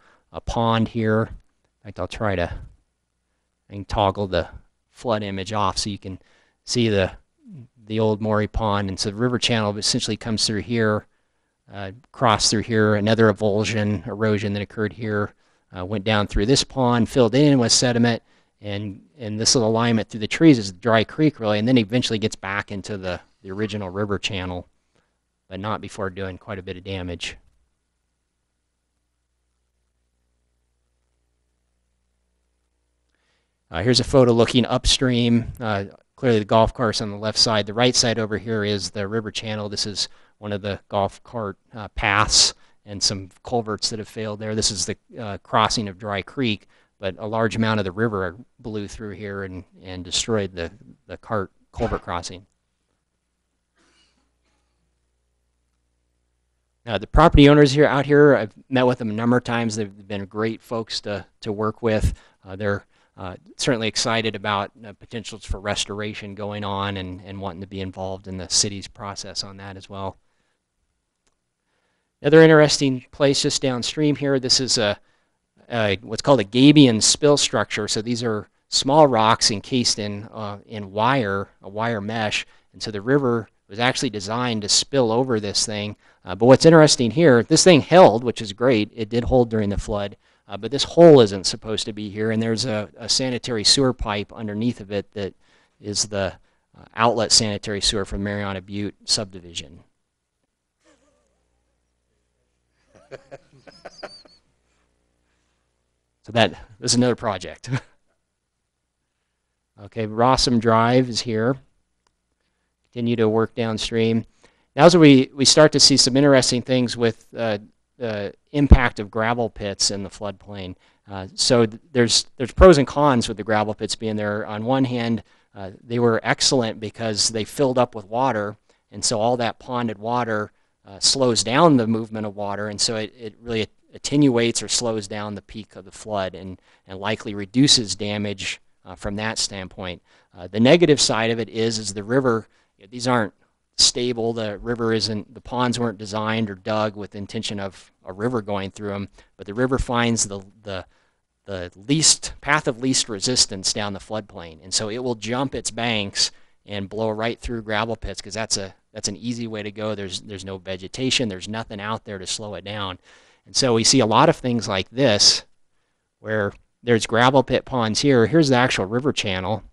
pond here. In fact, I can toggle the flood image off so you can see the old Maury pond. And so the river channel essentially comes through here, crossed through here, another erosion that occurred here, went down through this pond, filled in with sediment, and this little alignment through the trees is Dry Creek really, and then eventually gets back into the original river channel, but not before doing quite a bit of damage. Here's a photo looking upstream. Clearly the golf course on the left side. The right side over here is the river channel. This is one of the golf cart paths and some culverts that have failed there. This is the crossing of Dry Creek, but a large amount of the river blew through here and destroyed the culvert crossing. The property owners out here, I've met with them a number of times. They've been great folks to work with. They're certainly excited about potentials for restoration going on and wanting to be involved in the city's process on that as well. Another interesting place just downstream here, this is what's called a gabion spill structure. So these are small rocks encased in wire, a wire mesh, and so the river was actually designed to spill over this thing. But what's interesting here, this thing held, which is great. It did hold during the flood. But this hole isn't supposed to be here, and there's a sanitary sewer pipe underneath of it that is the outlet sanitary sewer for Mariana Butte subdivision. So this is another project. Okay, Rossum Drive is here. Continue to work downstream. Now as we start to see some interesting things with the impact of gravel pits in the floodplain. So there's pros and cons with the gravel pits being there. On one hand, they were excellent because they filled up with water, and so all that ponded water slows down the movement of water, and so it really attenuates or slows down the peak of the flood and likely reduces damage from that standpoint. The negative side of it is the river, these aren't stable. The river isn't, the ponds weren't designed or dug with the intention of a river going through them, but the river finds the least path of least resistance down the floodplain, and so it will jump its banks and blow right through gravel pits because that's an easy way to go. There's no vegetation, there's nothing out there to slow it down, and so we see a lot of things like this where there's gravel pit ponds here. Here's the actual river channel.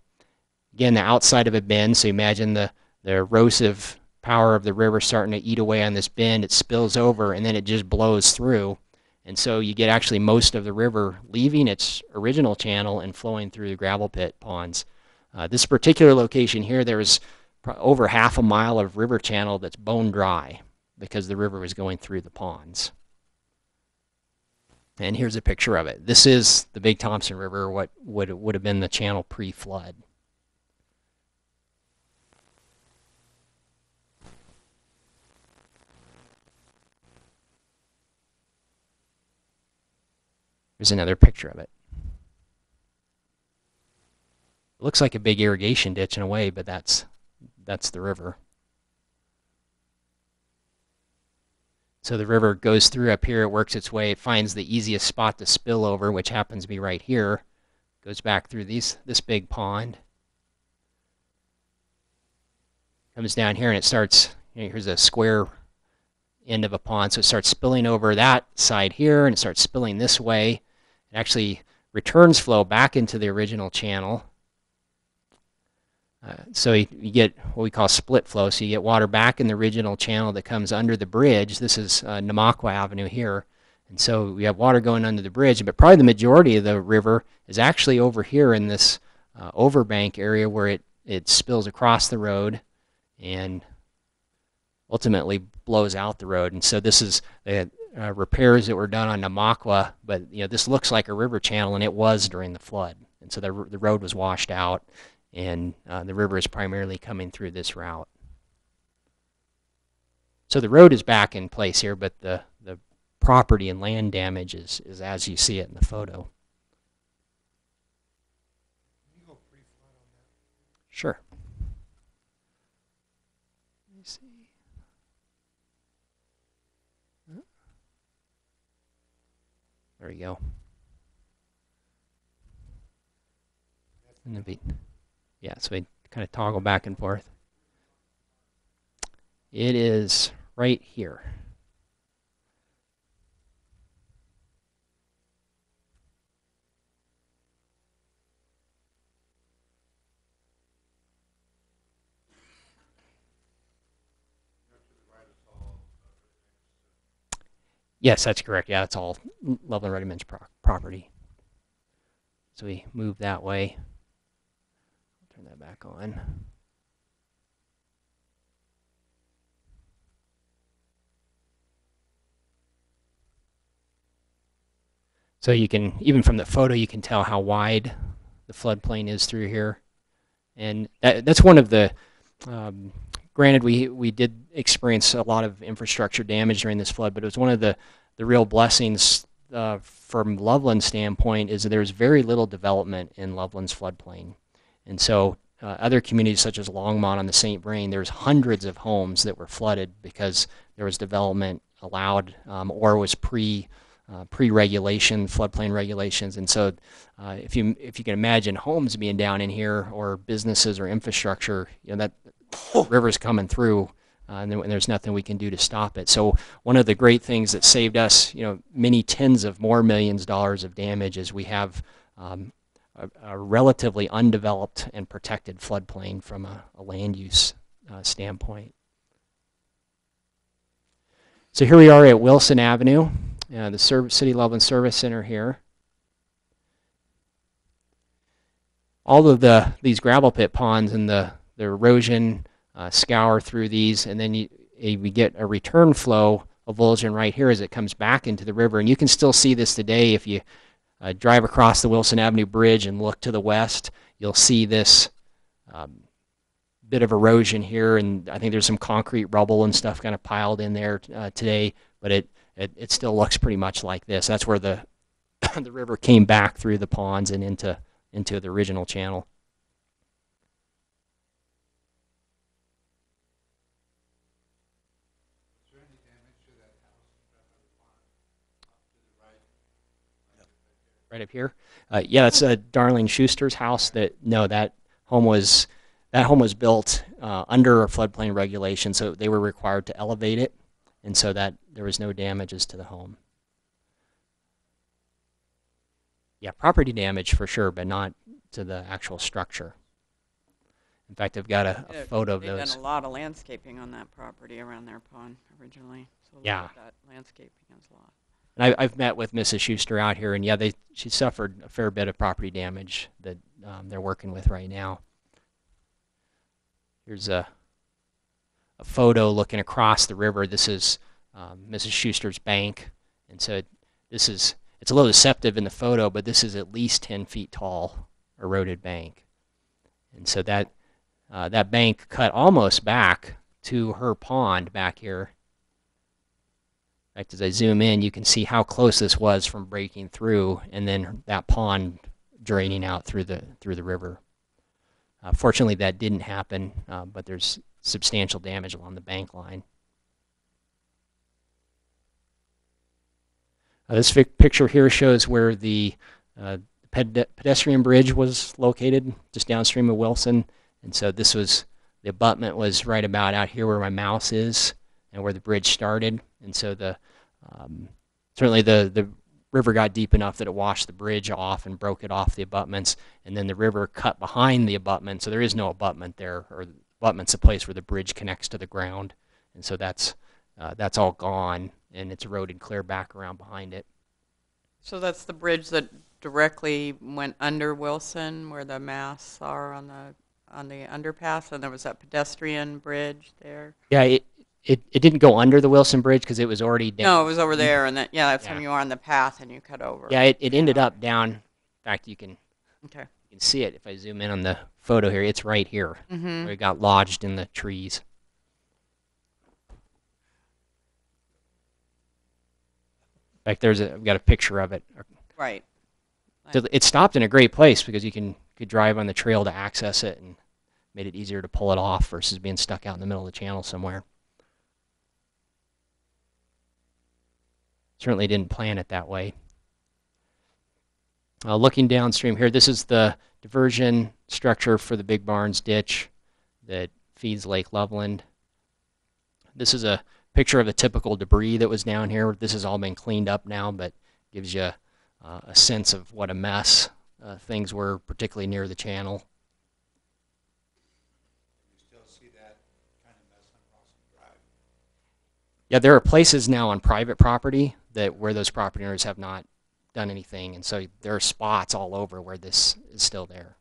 Again, the outside of a bend, so imagine the erosive power of the river starting to eat away on this bend. It spills over, and then it just blows through. And so you get actually most of the river leaving its original channel and flowing through the gravel pit ponds. This particular location here, there's over half a mile of river channel that's bone dry because the river was going through the ponds. And here's a picture of it. This is the Big Thompson River, what would have been the channel pre-flood. Here's another picture of it. It looks like a big irrigation ditch in a way, but that's the river. So the river goes through up here, it works its way, it finds the easiest spot to spill over, which happens to be right here. Goes back through this big pond. Comes down here and it starts, here's a square end of a pond, so it starts spilling over that side here and it starts spilling this way. It actually returns flow back into the original channel. So you get what we call split flow. So you get water back in the original channel that comes under the bridge. This is Namaqua Avenue here. And so we have water going under the bridge, but probably the majority of the river is actually over here in this overbank area where it spills across the road and ultimately blows out the road. And so this is repairs that were done on Namaqua, but this looks like a river channel, and it was during the flood. And so the road was washed out, and the river is primarily coming through this route. So the road is back in place here, but the property and land damage is as you see it in the photo. Sure. Let me see. There you go. And then yeah, so we kind of toggle back and forth. It is right here. Yes, that's correct. Yeah, it's all Loveland Ready-Mix property. So we move that way. Turn that back on. So you can, even from the photo, you can tell how wide the floodplain is through here. And that's one of the, granted we did experience a lot of infrastructure damage during this flood, but it was one of the real blessings from Loveland's standpoint is that there's very little development in Loveland's floodplain. And so other communities such as Longmont on the St. Vrain, there's hundreds of homes that were flooded because there was development allowed or was pre-regulation, floodplain regulations. And so if you can imagine homes being down in here or businesses or infrastructure, that river's coming through and there's nothing we can do to stop it. So one of the great things that saved us, many tens of more millions of dollars of damage is we have a relatively undeveloped and protected floodplain from a land use standpoint. So here we are at Wilson Avenue, the City Loveland Service Center here. All of these gravel pit ponds and the erosion scour through these, and then we get a return flow avulsion right here as it comes back into the river. And you can still see this today if you drive across the Wilson Avenue Bridge and look to the west. You'll see this bit of erosion here, and I think there's some concrete rubble and stuff kind of piled in there today, but it still looks pretty much like this. That's where the the river came back through the ponds and into the original channel. Right up here. Yeah, that's Darlene Schuster's house. That home was built under a floodplain regulation, so they were required to elevate it, and so that there was no damages to the home. Yeah, property damage for sure, but not to the actual structure. In fact, I've got a photo of They've those. done a lot of landscaping on that property around their pond originally. So Yeah. that landscaping is a lot. And I've met with Mrs. Schuster out here, and yeah, she suffered a fair bit of property damage that they're working with right now. Here's a photo looking across the river. This is Mrs. Schuster's bank, and so it's a little deceptive in the photo, but this is at least 10 feet tall, eroded bank, and so that bank cut almost back to her pond back here. In fact, as I zoom in, you can see how close this was from breaking through, and then that pond draining out through the river. Fortunately, that didn't happen, but there's substantial damage along the bank line. This picture here shows where the pedestrian bridge was located, just downstream of Wilson, and so the abutment was right about out here where my mouse is, and where the bridge started, and so certainly the river got deep enough that it washed the bridge off and broke it off the abutments, and then the river cut behind the abutment, so there is no abutment there, or the abutment's a place where the bridge connects to the ground, and so that's all gone, and it's eroded clear back around behind it. So that's the bridge that directly went under Wilson, where the masts are on the underpass, and there was that pedestrian bridge there. Yeah, it didn't go under the Wilson Bridge because it was already down. No, it was over there, and that's Yeah. when you were on the path and you cut over. Yeah, it ended up down. In fact, you can Okay. see it if I zoom in on the photo here. It's right here, Mm-hmm. where it got lodged in the trees. In fact, I've got a picture of it. Right. So it stopped in a great place because you could drive on the trail to access it, and made it easier to pull it off versus being stuck out in the middle of the channel somewhere. Certainly didn't plan it that way. Looking downstream here, this is the diversion structure for the Big Barnes ditch that feeds Lake Loveland. This is a picture of the typical debris that was down here. This has all been cleaned up now, but gives you a sense of what a mess things were, particularly near the channel. You still see that kind of mess on Rawson Drive. Yeah, there are places now on private property where those property owners have not done anything, and so there are spots all over where this is still there.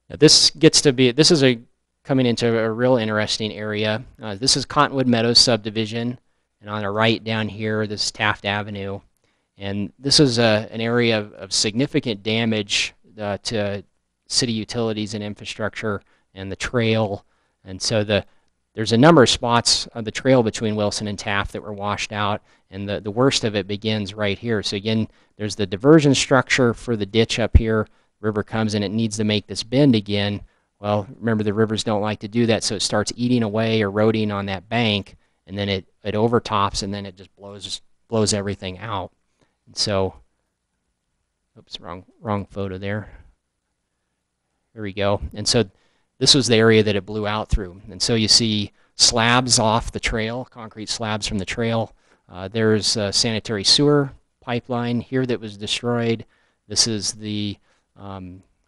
Now this is coming into a real interesting area. This is Cottonwood Meadows subdivision, and on the right down here, this is Taft Avenue, and this is an area of significant damage to city utilities and infrastructure and the trail, and so there's a number of spots on the trail between Wilson and Taft that were washed out, and the worst of it begins right here. So again, there's the diversion structure for the ditch up here. River comes and it needs to make this bend again. Well, remember, the rivers don't like to do that, so it starts eating away, eroding on that bank, and then it overtops, and then it just blows everything out. And so, oops, wrong photo there. Here we go. And so this was the area that it blew out through. And so you see slabs off the trail, concrete slabs from the trail. There's a sanitary sewer pipeline here that was destroyed. This is the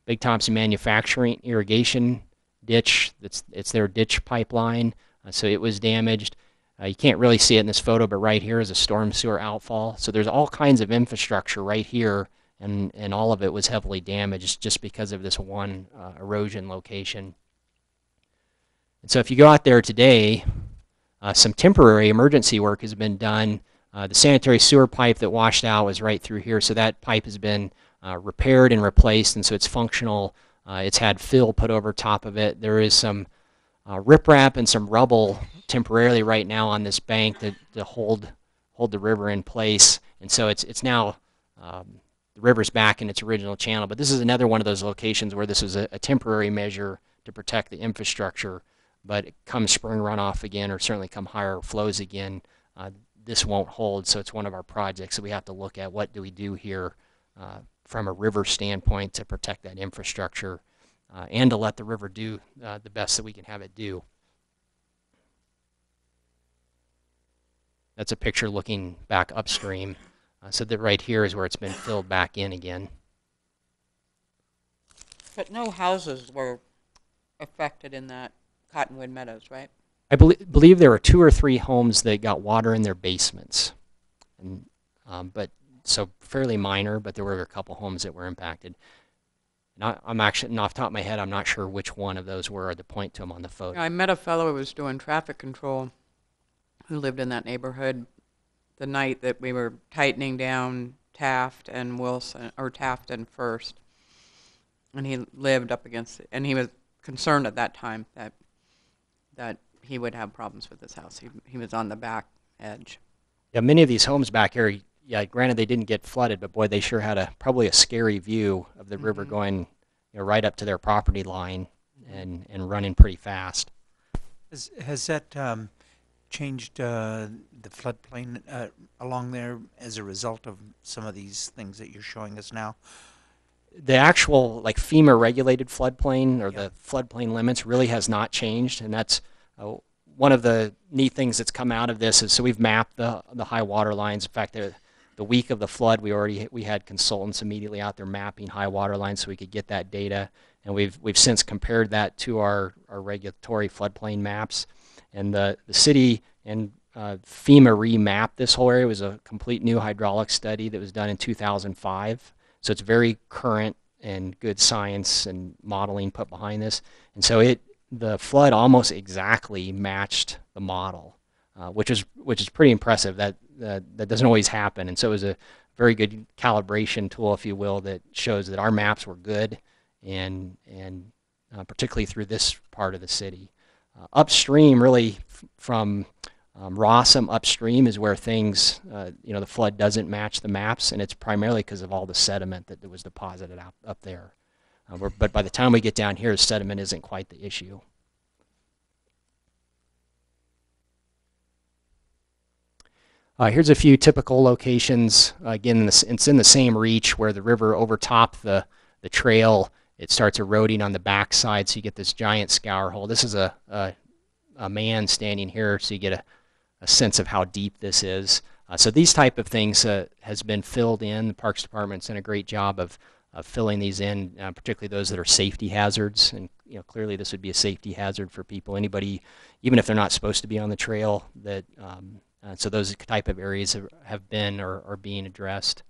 Big Thompson Manufacturing irrigation ditch. It's their ditch pipeline, so it was damaged. You can't really see it in this photo, but right here is a storm sewer outfall. So there's all kinds of infrastructure right here, and all of it was heavily damaged just because of this one erosion location. And so if you go out there today, some temporary emergency work has been done. The sanitary sewer pipe that washed out was right through here, so that pipe has been repaired and replaced, and so it's functional. It's had fill put over top of it. There is some riprap and some rubble temporarily right now on this bank to hold the river in place, and so it's now the river's back in its original channel. But this is another one of those locations where this was a temporary measure to protect the infrastructure but come spring runoff again, or certainly come higher flows again, this won't hold. So it's one of our projects that we have to look at. What do we do here from a river standpoint to protect that infrastructure and to let the river do the best that we can have it do. That's a picture looking back upstream. So that right here is where it's been filled back in again. But no houses were affected in that Cottonwood Meadows, right? I believe there were 2 or 3 homes that got water in their basements, and but so fairly minor. But there were a couple homes that were impacted. And I'm actually, off the top of my head, I'm not sure which one of those were, or to point to them on the photo. I met a fellow who was doing traffic control who lived in that neighborhood the night that we were tightening down Taft and Wilson, or Taft and First. And he lived up against it, and he was concerned at that time that he would have problems with his house. He was on the back edge. Yeah, many of these homes back here, yeah, granted they didn't get flooded, but boy, they sure had probably a scary view of the river going, right up to their property line and running pretty fast. Has that changed the floodplain along there as a result of some of these things that you're showing us now? The actual FEMA regulated floodplain, or the floodplain limits, really has not changed, and that's one of the neat things that's come out of this is, so we've mapped the high water lines. In fact, the week of the flood, we had consultants immediately out there mapping high water lines so we could get that data, and we've since compared that to our regulatory floodplain maps, and the city and FEMA remapped this whole area. It was a complete new hydraulic study that was done in 2005. So it's very current and good science and modeling put behind this. And so the flood almost exactly matched the model, which is pretty impressive. That doesn't always happen. And so it was a very good calibration tool, if you will, that shows that our maps were good, and particularly through this part of the city. Upstream, really from Rossum upstream is where things, the flood doesn't match the maps, and it's primarily because of all the sediment that was deposited up there. But by the time we get down here, sediment isn't quite the issue. Here's a few typical locations. Again, it's in the same reach where the river overtopped the trail. It starts eroding on the backside, so you get this giant scour hole. This is a man standing here, so you get a sense of how deep this is. So these type of things has been filled in. The Parks Department's done a great job of filling these in, particularly those that are safety hazards. And clearly this would be a safety hazard for people, anybody, even if they're not supposed to be on the trail. So those type of areas have been or are being addressed.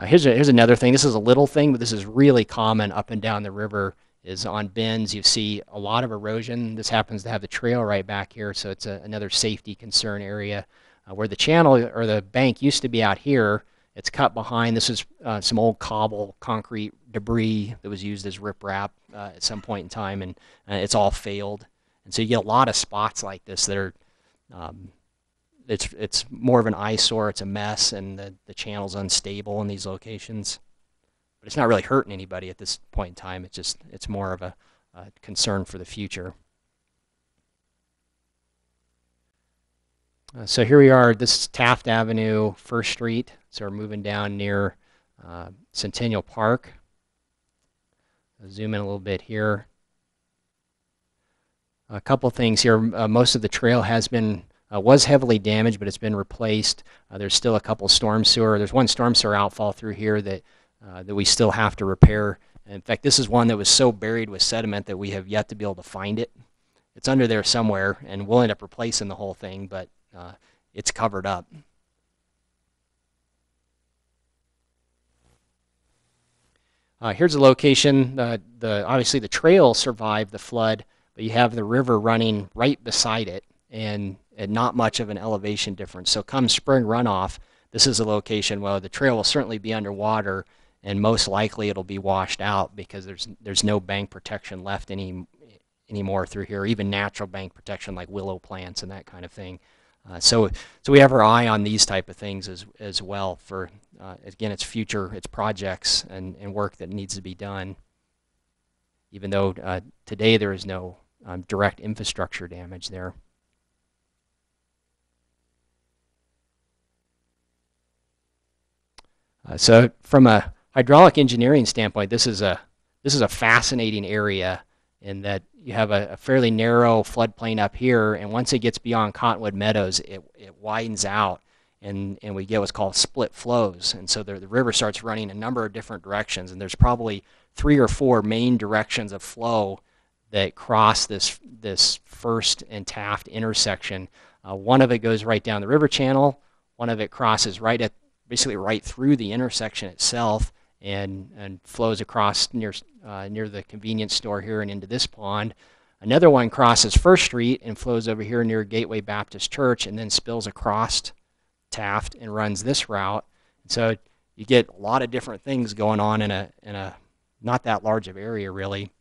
Here's another thing. This is a little thing, but this is really common up and down the river. Is on bends, you see a lot of erosion. This happens to have the trail right back here, so it's another safety concern area. Where the channel or the bank used to be out here, it's cut behind. This is some old cobble concrete debris that was used as riprap at some point in time, and it's all failed. And so you get a lot of spots like this that are, it's more of an eyesore, it's a mess, and the channel's unstable in these locations. But it's not really hurting anybody at this point in time. It's more of a concern for the future. So here we are. This is Taft Avenue, First Street. So we're moving down near Centennial Park. I'll zoom in a little bit here. A couple things here. Most of the trail was heavily damaged, but it's been replaced. There's still a couple storm sewer. There's one storm sewer outfall through here that we still have to repair. In fact, this is one that was so buried with sediment that we have yet to be able to find it. It's under there somewhere, and we'll end up replacing the whole thing, but it's covered up. Here's a location. Obviously, the trail survived the flood, but you have the river running right beside it, and not much of an elevation difference. So come spring runoff, this is a location where the trail will certainly be underwater, and most likely it'll be washed out because there's no bank protection left anymore through here, even natural bank protection like willow plants and that kind of thing. So we have our eye on these type of things as well for, again, it's projects and work that needs to be done. even though today there is no direct infrastructure damage there. So from a hydraulic engineering standpoint, this is a fascinating area in that you have a fairly narrow floodplain up here, and once it gets beyond Cottonwood Meadows, it widens out, and we get what's called split flows. And so the river starts running a number of different directions, and there's probably 3 or 4 main directions of flow that cross this First and Taft intersection. One of it goes right down the river channel. One of it crosses basically right through the intersection itself, and flows across near the convenience store here and into this pond. Another one crosses First Street and flows over here near Gateway Baptist Church, and then spills across Taft and runs this route. And so you get a lot of different things going on in a not that large of area, really.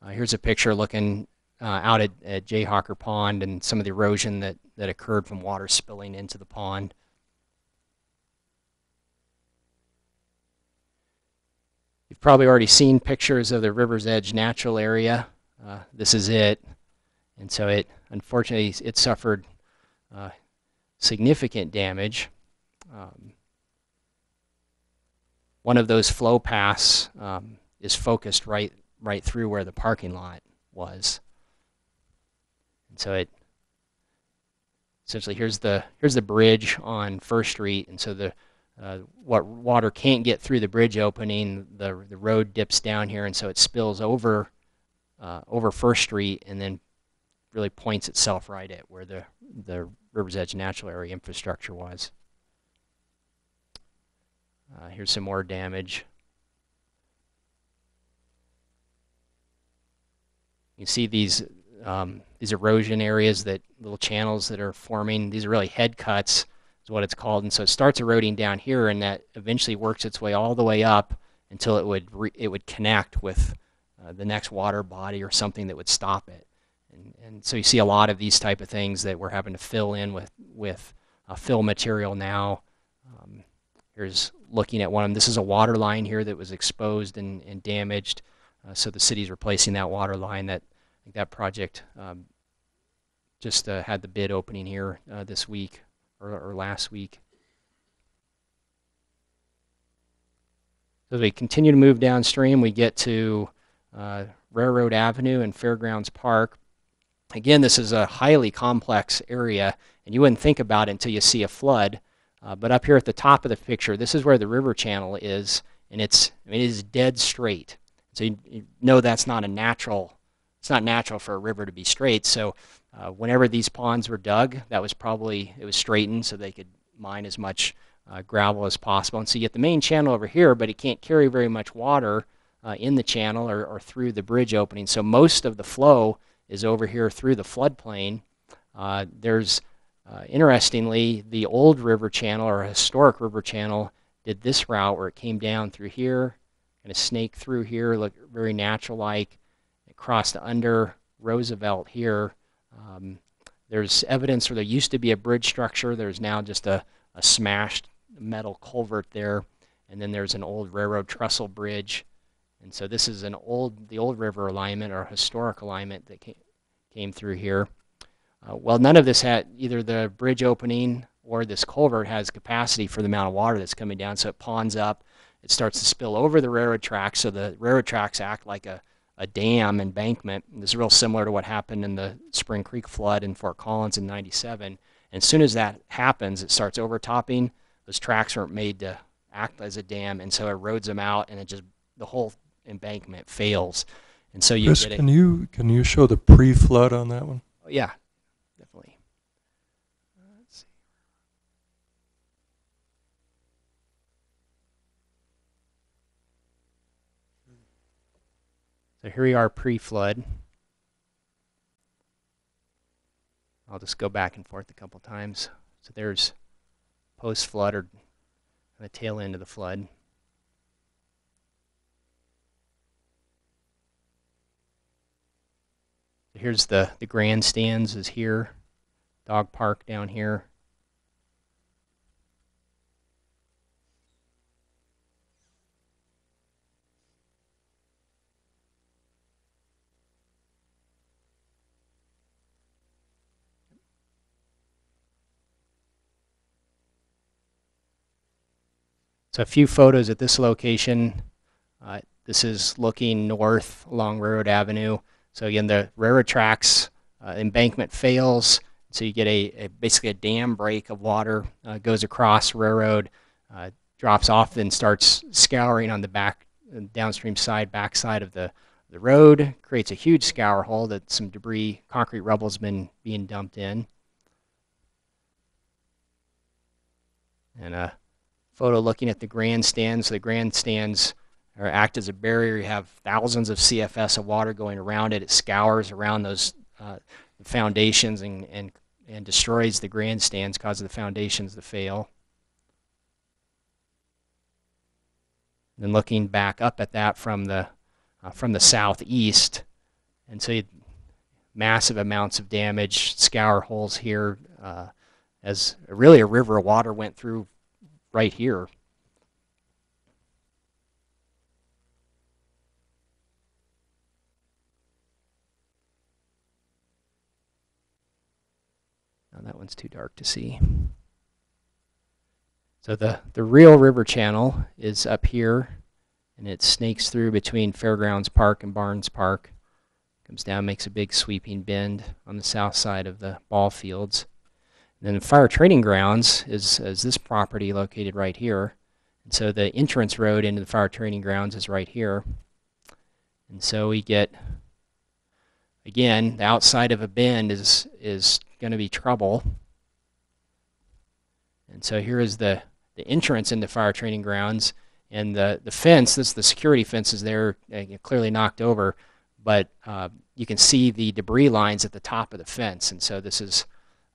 Here's a picture looking out at Jayhawker Pond and some of the erosion that occurred from water spilling into the pond. You've probably already seen pictures of the River's Edge natural area. This is it. And so unfortunately, it suffered significant damage. One of those flow paths is focused right through where the parking lot was. And so essentially here's the bridge on First Street, and so what water can't get through the bridge opening, the road dips down here, and so it spills over First Street, and then really points itself right at where the River's Edge natural area infrastructure was. Here's some more damage. You see these erosion areas, that little channels that are forming. These are really head cuts, is what it's called. And so it starts eroding down here, and that eventually works its way all the way up until it would connect with the next water body or something that would stop it. And so you see a lot of these type of things that we're having to fill in with fill material now. Here's looking at one of them. This is a water line here that was exposed and damaged. So the city's replacing that water line. I think that project just had the bid opening here this week or last week. So as we continue to move downstream, we get to Railroad Avenue and Fairgrounds Park. Again, this is a highly complex area, and you wouldn't think about it until you see a flood. But up here at the top of the picture, this is where the river channel is, and it is dead straight. So you know that's not natural. It's not natural for a river to be straight. So whenever these ponds were dug, it was straightened so they could mine as much gravel as possible. And so you get the main channel over here, but it can't carry very much water in the channel or through the bridge opening. So most of the flow is over here through the floodplain. There's interestingly, the old river channel, or historic river channel, did this route where it came down through here, kind of snaked through here, looked very natural-like. It crossed under Roosevelt here. There's evidence where there used to be a bridge structure. There's now just a smashed metal culvert there, and then there's an old railroad trestle bridge. And so this is the old river alignment or historic alignment that came through here. Well, none of this had either the bridge opening or this culvert has capacity for the amount of water that's coming down, so it ponds up. It starts to spill over the railroad tracks, so the railroad tracks act like a dam embankment. And this is real similar to what happened in the Spring Creek flood in Fort Collins in '97. And as soon as that happens, it starts overtopping. Those tracks aren't made to act as a dam, and so it erodes them out, and the whole embankment fails. And so you Chris, get it. Can you show the pre-flood on that one? Yeah, definitely. Let's see. So here we are pre-flood. I'll just go back and forth a couple times. So there's post-flood, or the tail end of the flood. Here's the grandstands is here, dog park down here. So a few photos at this location. This is looking north along Railroad Avenue. So again, the railroad tracks embankment fails, so you get basically a dam break of water goes across railroad, drops off, then starts scouring on the downstream back side of the road, creates a huge scour hole that some debris, concrete rubble has been being dumped in. And a photo looking at the grandstands. So the grandstands act as a barrier. You have thousands of CFS of water going around it. It scours around those foundations and destroys the grandstands, causes the foundations to fail. Then looking back up at that from the southeast, and so massive amounts of damage, scour holes here, as really a river of water went through right here. Now that one's too dark to see. So the real river channel is up here, and it snakes through between Fairgrounds Park and Barnes Park. Comes down, makes a big sweeping bend on the south side of the ball fields. And then the fire training grounds is this property located right here. And so the entrance road into the fire training grounds is right here. And so we get, again, the outside of a bend is going to be trouble. And so here is the entrance into fire training grounds, and the fence, the security fence is there, clearly knocked over, but you can see the debris lines at the top of the fence. And so this is,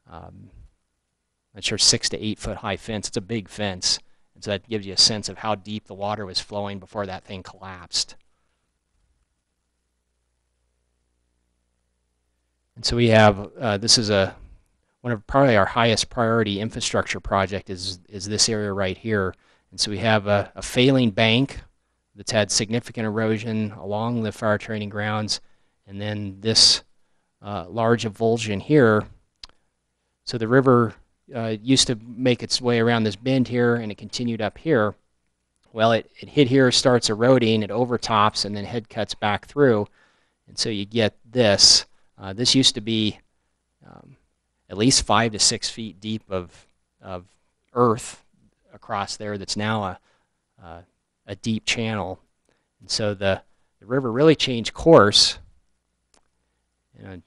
not sure, 6 to 8 foot high fence. It's a big fence. And so that gives you a sense of how deep the water was flowing before that thing collapsed. And so we have, this is one of probably our highest priority infrastructure project is this area right here. And so we have a failing bank that's had significant erosion along the fire training grounds, and then this large avulsion here. So the river used to make its way around this bend here, and it continued up here. Well, it hit here, starts eroding, it overtops, and then head cuts back through. And so you get this. This used to be at least 5 to 6 feet deep of earth across there that's now a deep channel. And so the river really changed course. And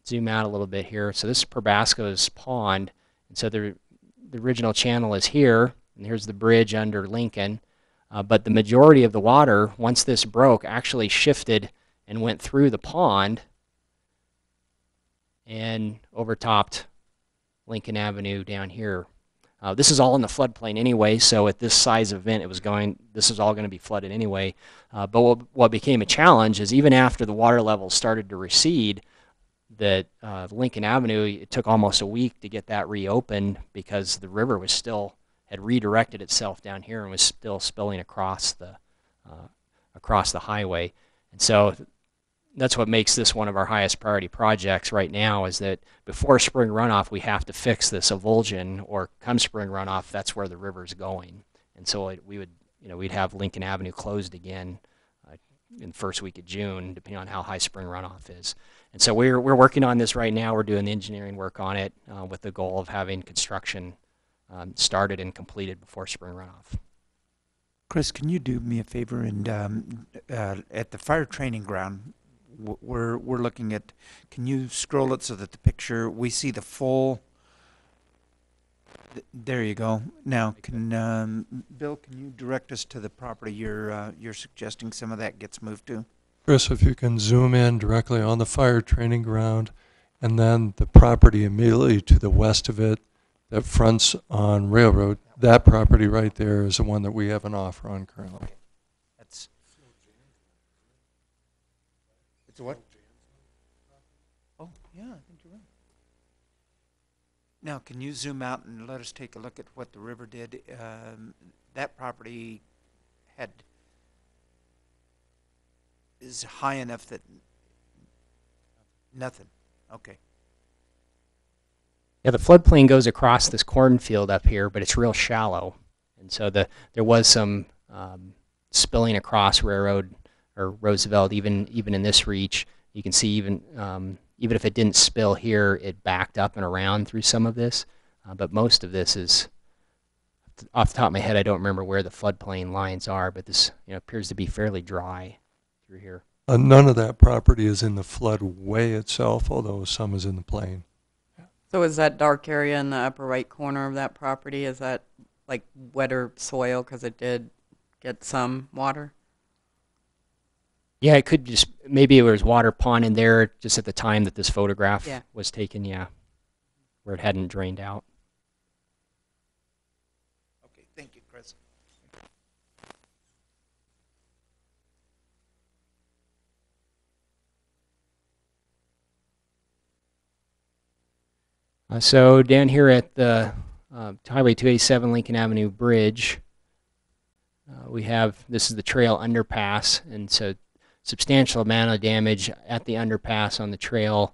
zoom out a little bit here. So this is Probasco's pond. And so the original channel is here, and here's the bridge under Lincoln. But the majority of the water, once this broke, actually shifted and went through the pond and overtopped Lincoln Avenue down here. This is all in the floodplain anyway, so at this size event, this is all going to be flooded anyway. But what became a challenge is even after the water levels started to recede, that Lincoln Avenue, it took almost a week to get that reopened because the river had redirected itself down here and was still spilling across the highway. And so that's what makes this one of our highest priority projects right now, is that before spring runoff, we have to fix this avulsion, or come spring runoff, that's where the river's going. And so we'd have Lincoln Avenue closed again in the first week of June, depending on how high spring runoff is. And so we're working on this right now. We're doing the engineering work on it with the goal of having construction started and completed before spring runoff. Chris, can you do me a favor and at the fire training ground, we're looking at, can you scroll it so that the picture, we see the full, there you go. Now, Bill, can you direct us to the property you're suggesting some of that gets moved to? Chris, if you can zoom in directly on the fire training ground, and then the property immediately to the west of it that fronts on Railroad, that property right there is the one that we have an offer on currently. It's a what? Oh, yeah, I think you're right. Now, can you zoom out and let us take a look at what the river did? That property is high enough that nothing. Okay. Yeah, the floodplain goes across this cornfield up here, but it's real shallow. And so there was some spilling across Railroad or Roosevelt, even in this reach. You can see even if it didn't spill here, it backed up and around through some of this. But most of this is, off the top of my head, I don't remember where the floodplain lines are, but this appears to be fairly dry through here. None of that property is in the floodway itself, although some is in the plain. So is that dark area in the upper right corner of that property, is that like wetter soil because it did get some water? Yeah, it could just, maybe there was water pond in there just at the time that this photograph was taken, where it hadn't drained out. Okay, thank you, Chris. So down here at the Highway 287 Lincoln Avenue Bridge, we have, this is the trail underpass, and so substantial amount of damage at the underpass on the trail.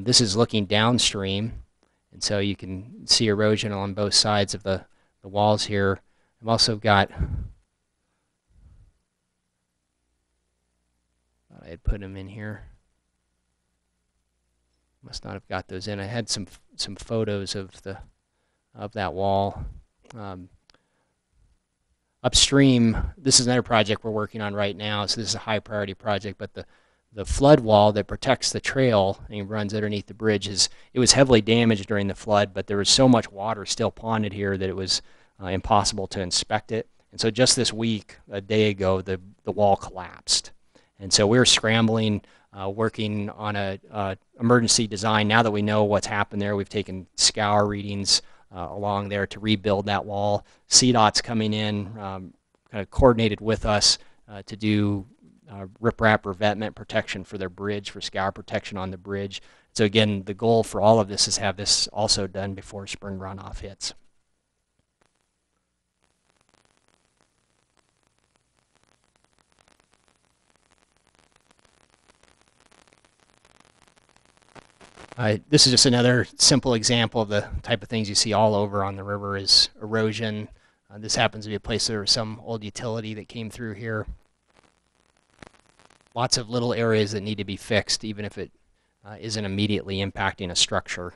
This is looking downstream, and so you can see erosion on both sides of the walls here. I've also got, I had put them in here. Must not have got those in. I had some photos of that wall. Upstream, this is another project we're working on right now, so this is a high priority project, but the flood wall that protects the trail and runs underneath the bridge it was heavily damaged during the flood, but there was so much water still ponded here that it was impossible to inspect it. And so just this week, a day ago, the wall collapsed. And so we're scrambling, working on a emergency design. Now that we know what's happened there, we've taken scour readings along there to rebuild that wall. CDOT's coming in, kind of coordinated with us to do riprap revetment protection for their bridge, for scour protection on the bridge. So again, the goal for all of this is have this also done before spring runoff hits. This is just another simple example of the type of things you see all over on the river is erosion. This happens to be a place there was some old utility that came through here. Lots of little areas that need to be fixed, even if it isn't immediately impacting a structure.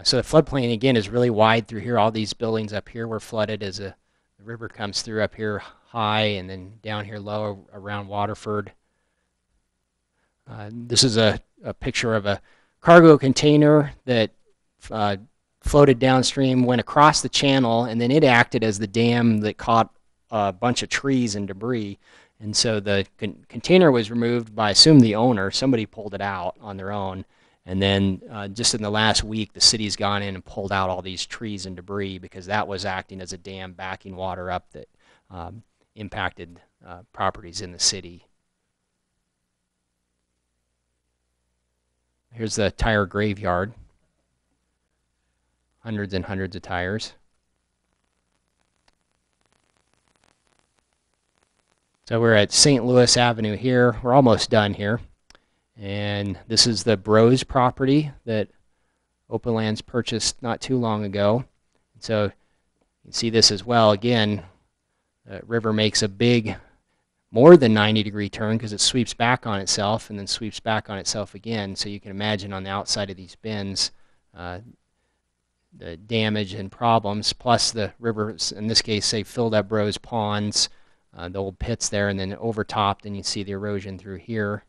So the floodplain, again, is really wide through here. All these buildings up here were flooded as the river comes through up here high and then down here low around Waterford. This is a picture of a cargo container that floated downstream, went across the channel, and then it acted as the dam that caught a bunch of trees and debris. And so the container was removed by, I assume, the owner. Somebody pulled it out on their own. And then just in the last week, the city's gone in and pulled out all these trees and debris because that was acting as a dam backing water up that impacted properties in the city. Here's the tire graveyard. Hundreds and hundreds of tires. So we're at St. Louis Avenue here. We're almost done here. And this is the Bros property that Open Lands purchased not too long ago. So you can see this as well. Again, the river makes a big, more than 90-degree turn because it sweeps back on itself and then sweeps back on itself again. So you can imagine on the outside of these bins the damage and problems, plus the river, in this case, say filled up Bros ponds, the old pits there, and then overtopped, and you see the erosion through here.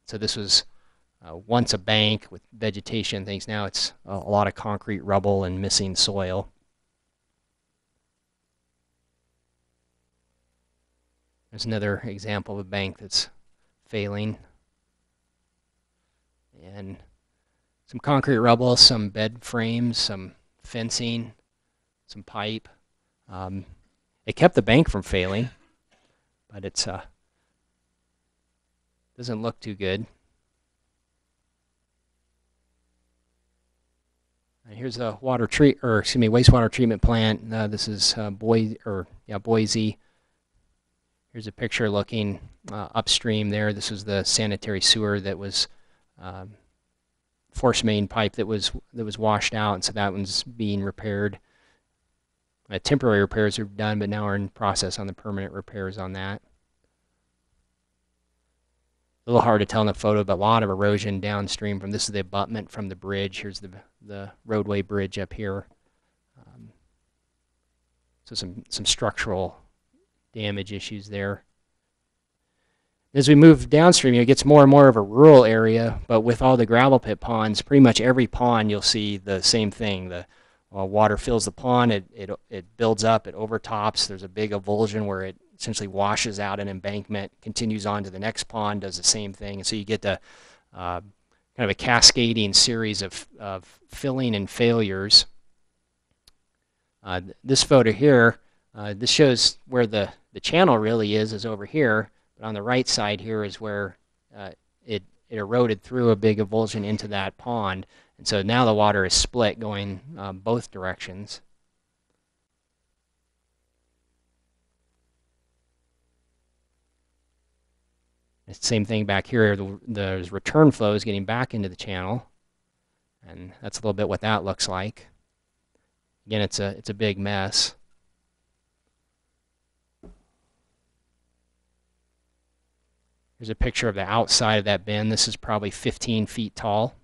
So this was once a bank with vegetation and things. Now it's a lot of concrete rubble and missing soil. There's another example of a bank that's failing. And some concrete rubble, some bed frames, some fencing, some pipe. It kept the bank from failing, but it's doesn't look too good. And here's a wastewater treatment plant. This is Boise. Here's a picture looking upstream there. This was the sanitary sewer that was force main pipe that was washed out, and so that one's being repaired. Temporary repairs are done, but now we're in process on the permanent repairs on that. A little hard to tell in the photo, but a lot of erosion downstream from this is the abutment from the bridge. Here's the roadway bridge up here. So some structural damage issues there. As we move downstream, it gets more and more of a rural area, but with all the gravel pit ponds, pretty much every pond you'll see the same thing. The water fills the pond, it builds up, it overtops. There's a big avulsion where it essentially washes out an embankment, continues on to the next pond, does the same thing. And so you get kind of a cascading series of filling and failures. This photo here, this shows where the channel really is over here. But on the right side here is where it eroded through a big avulsion into that pond. And so now the water is split going both directions. Same thing back here. There's return flows getting back into the channel. And that's a little bit what that looks like. Again, it's a big mess. Here's a picture of the outside of that bend. This is probably 15 feet tall.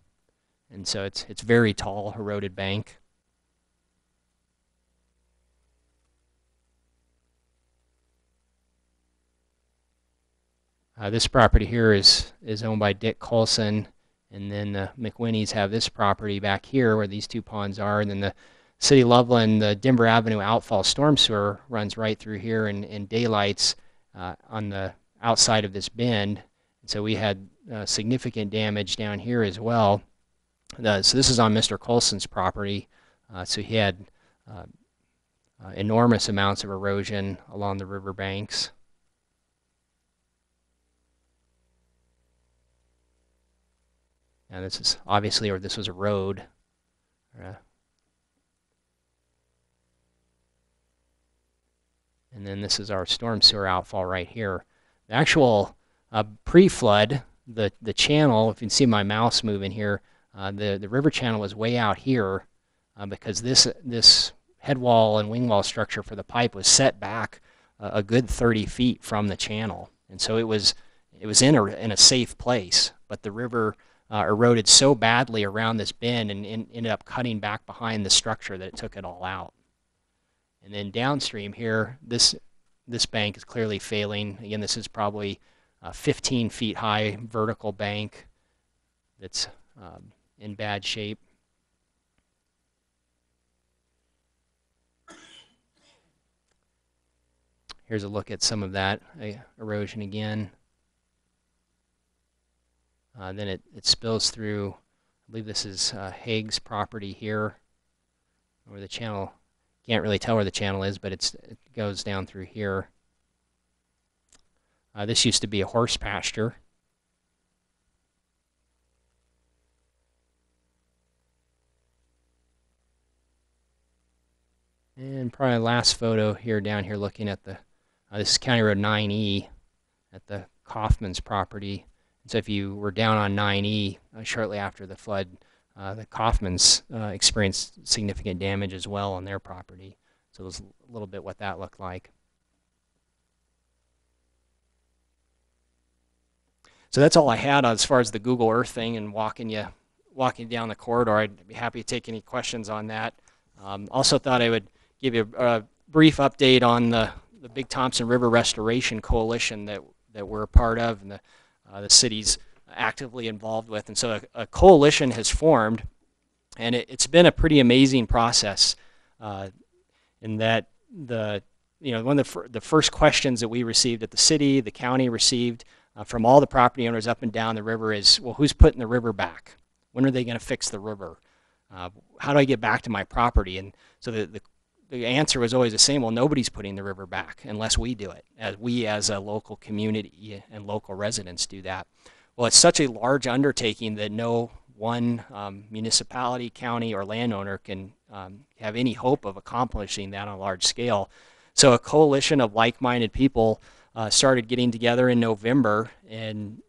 And so it's very tall, eroded bank. This property here is owned by Dick Colson, and then the McWhinneys have this property back here where these two ponds are, and then the City of Loveland, the Denver Avenue outfall storm sewer runs right through here and daylights on the outside of this bend. And so we had significant damage down here as well. So this is on Mr. Colson's property. So he had enormous amounts of erosion along the river banks. And this is obviously, or this was a road. And then this is our storm sewer outfall right here. The actual pre-flood, the channel, if you can see my mouse moving here, the river channel was way out here because this head wall and wing wall structure for the pipe was set back a good 30 feet from the channel. And so it was in a safe place, but the river eroded so badly around this bend and ended up cutting back behind the structure that it took it all out. And then downstream here, this bank is clearly failing. Again, this is probably a 15 feet high vertical bank that's in bad shape. Here's a look at some of that erosion again. Then it spills through, I believe this is Haig's property here, where the channel, can't really tell where the channel is, but it goes down through here. This used to be a horse pasture. And probably last photo here down here looking at this is County Road 9E at the Kaufman's property. So if you were down on 9E shortly after the flood, the Kaufmans experienced significant damage as well on their property. So there's a little bit what that looked like. So that's all I had as far as the Google Earth thing and walking down the corridor. I'd be happy to take any questions on that. Also thought I would give you a brief update on the Big Thompson River Restoration Coalition that we're a part of, and the city's actively involved with. And so a coalition has formed, and it's been a pretty amazing process in that one of the first questions that we received at the city, the county received from all the property owners up and down the river is, well, who's putting the river back? When are they going to fix the river? How do I get back to my property? And so the answer was always the same. Well, nobody's putting the river back unless we do it. We as a local community and local residents do that. Well, it's such a large undertaking that no one municipality, county, or landowner can have any hope of accomplishing that on a large scale. So a coalition of like-minded people started getting together in November and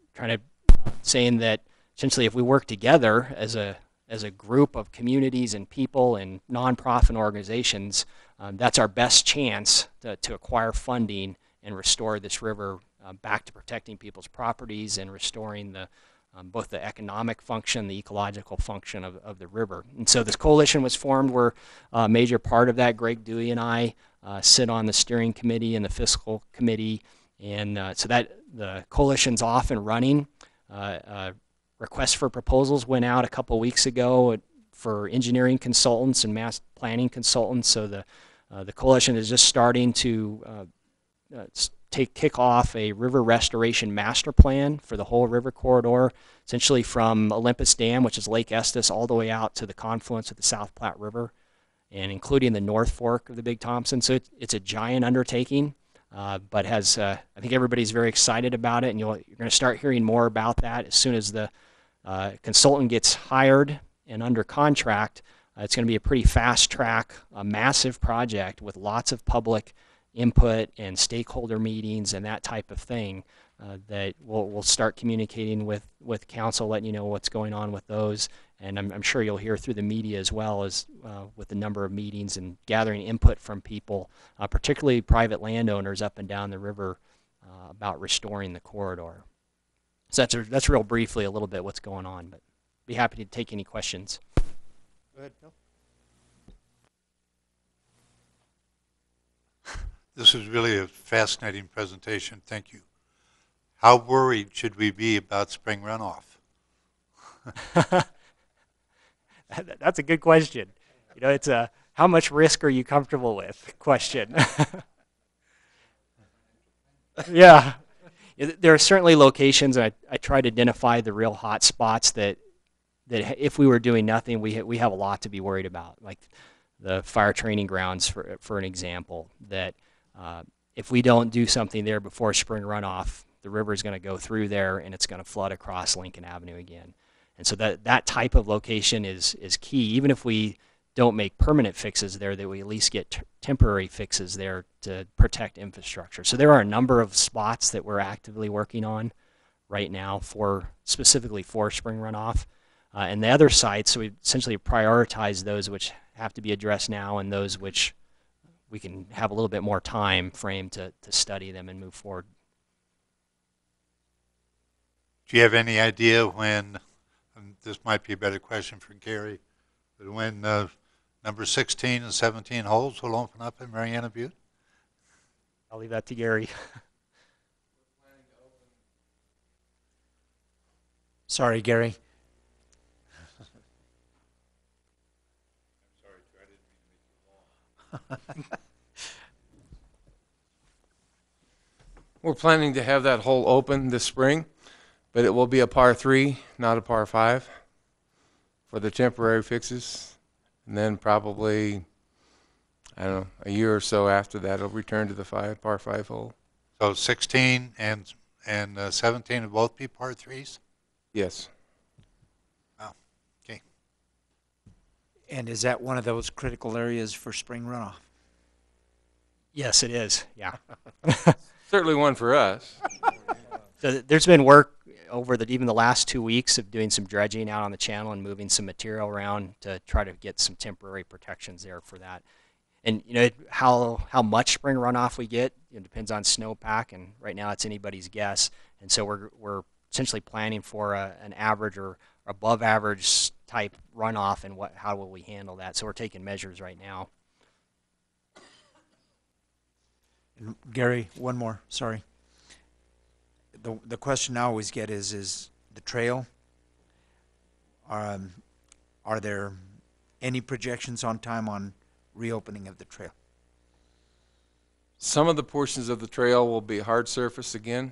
saying that essentially, if we work together as a group of communities and people and nonprofit organizations, that's our best chance to acquire funding and restore this river back to protecting people's properties and restoring both the economic function, the ecological function of the river. And so this coalition was formed. We're a major part of that. Greg Dewey and I sit on the steering committee and the fiscal committee. And so that the coalition's off and running. Requests for proposals went out a couple weeks ago for engineering consultants and mass planning consultants. So the coalition is just starting to kick off a river restoration master plan for the whole river corridor, essentially from Olympus Dam, which is Lake Estes, all the way out to the confluence of the South Platte River, and including the North Fork of the Big Thompson. So it's a giant undertaking, but I think everybody's very excited about it, and you're going to start hearing more about that as soon as the consultant gets hired and under contract. It's going to be a pretty fast track, a massive project with lots of public input and stakeholder meetings and that type of thing that we'll start communicating with council, letting you know what's going on with those. And I'm sure you'll hear through the media as well as with the number of meetings and gathering input from people, particularly private landowners up and down the river about restoring the corridor. So that's real briefly a little bit what's going on, but be happy to take any questions. Go ahead, Bill. This is really a fascinating presentation. Thank you. How worried should we be about spring runoff? That's a good question. You know, it's a how much risk are you comfortable with question. Yeah. There are certainly locations, I try to identify the real hot spots that if we were doing nothing, we have a lot to be worried about, like the fire training grounds, for an example, that if we don't do something there before spring runoff, the river is going to go through there and it's going to flood across Lincoln Avenue again. And so that type of location is key. Even if we don't make permanent fixes there, that we at least get temporary fixes there to protect infrastructure. So there are a number of spots that we're actively working on right now specifically for spring runoff. And the other sites, so we essentially prioritize those which have to be addressed now and those which we can have a little bit more time frame to study them and move forward. Do you have any idea when, and this might be a better question for Gary, but when number 16 and 17 holes will open up in Mariana Butte? I'll leave that to Gary. Sorry, Gary. We're planning to have that hole open this spring, but it will be a par 3, not a par 5 for the temporary fixes. And then probably, I don't know, a year or so after that, it'll return to the par 5 hole. So 16 and 17 will both be par 3s? Yes. Wow. Okay. And is that one of those critical areas for spring runoff? Yes, it is. Yeah. Certainly one for us. So there's been work over even the last 2 weeks of doing some dredging out on the channel and moving some material around to try to get some temporary protections there for that. And you know how much spring runoff we get, it depends on snowpack, and right now it's anybody's guess. And so we're essentially planning for an average or above average type runoff, and how will we handle that? So we're taking measures right now. And Gary, one more. Sorry. The question I always get is the trail. Are there any projections on time on reopening of the trail? Some of the portions of the trail will be hard surface again.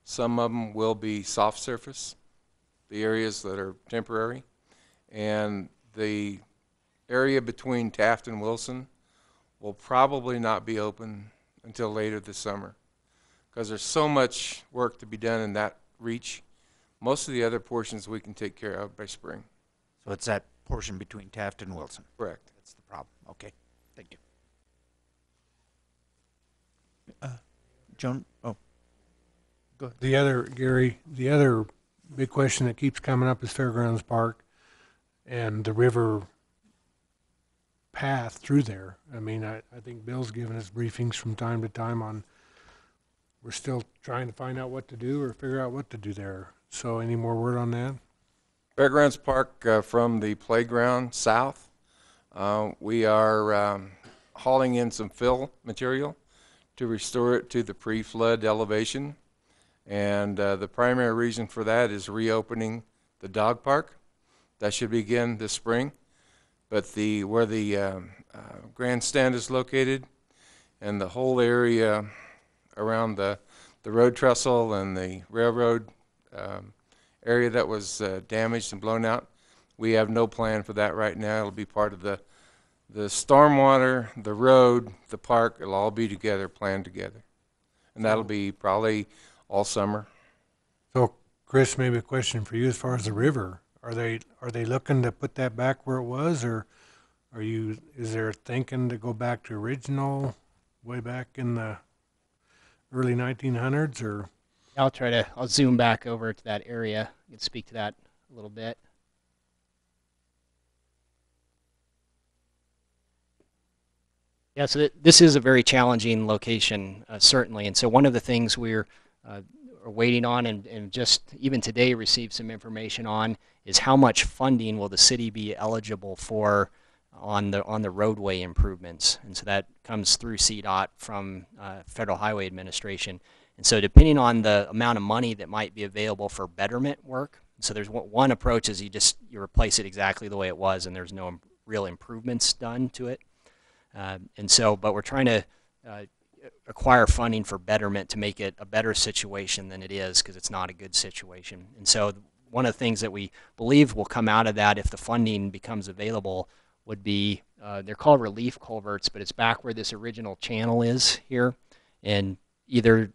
Some of them will be soft surface, the areas that are temporary. And the area between Taft and Wilson will probably not be open until later this summer, because there's so much work to be done in that reach. Most of the other portions we can take care of by spring. So it's that portion between Taft and Wilson. Correct. That's the problem. Okay. Thank you. Joan? Oh. Go ahead. Gary, the other big question that keeps coming up is Fairgrounds Park and the river path through there. I mean, I think Bill's given us briefings from time to time on, we're still trying to find out what to do or figure out what to do there. So any more word on that? Fairgrounds Park from the playground south, we are hauling in some fill material to restore it to the pre-flood elevation. And the primary reason for that is reopening the dog park. That should begin this spring. But where the grandstand is located and the whole area around the road trestle and the railroad area that was damaged and blown out, we have no plan for that right now. It'll be part of the stormwater, the road, the park. It'll all be together, planned together. And that'll be probably all summer. So, Chris, maybe a question for you as far as the river. Are they looking to put that back where it was, or is there thinking to go back to original way back in the early 1900s, or? I'll zoom back over to that area and speak to that a little bit. Yeah, so this is a very challenging location, certainly. And so one of the things we're are waiting on and just even today received some information on is how much funding will the city be eligible for on the roadway improvements. And so that comes through CDOT from Federal Highway Administration. And so depending on the amount of money that might be available for betterment work, so there's one approach is you replace it exactly the way it was and there's no real improvements done to it. But we're trying to acquire funding for betterment to make it a better situation than it is, because it's not a good situation. And so one of the things that we believe will come out of that, if the funding becomes available, would be, they're called relief culverts, but it's back where this original channel is here. And either,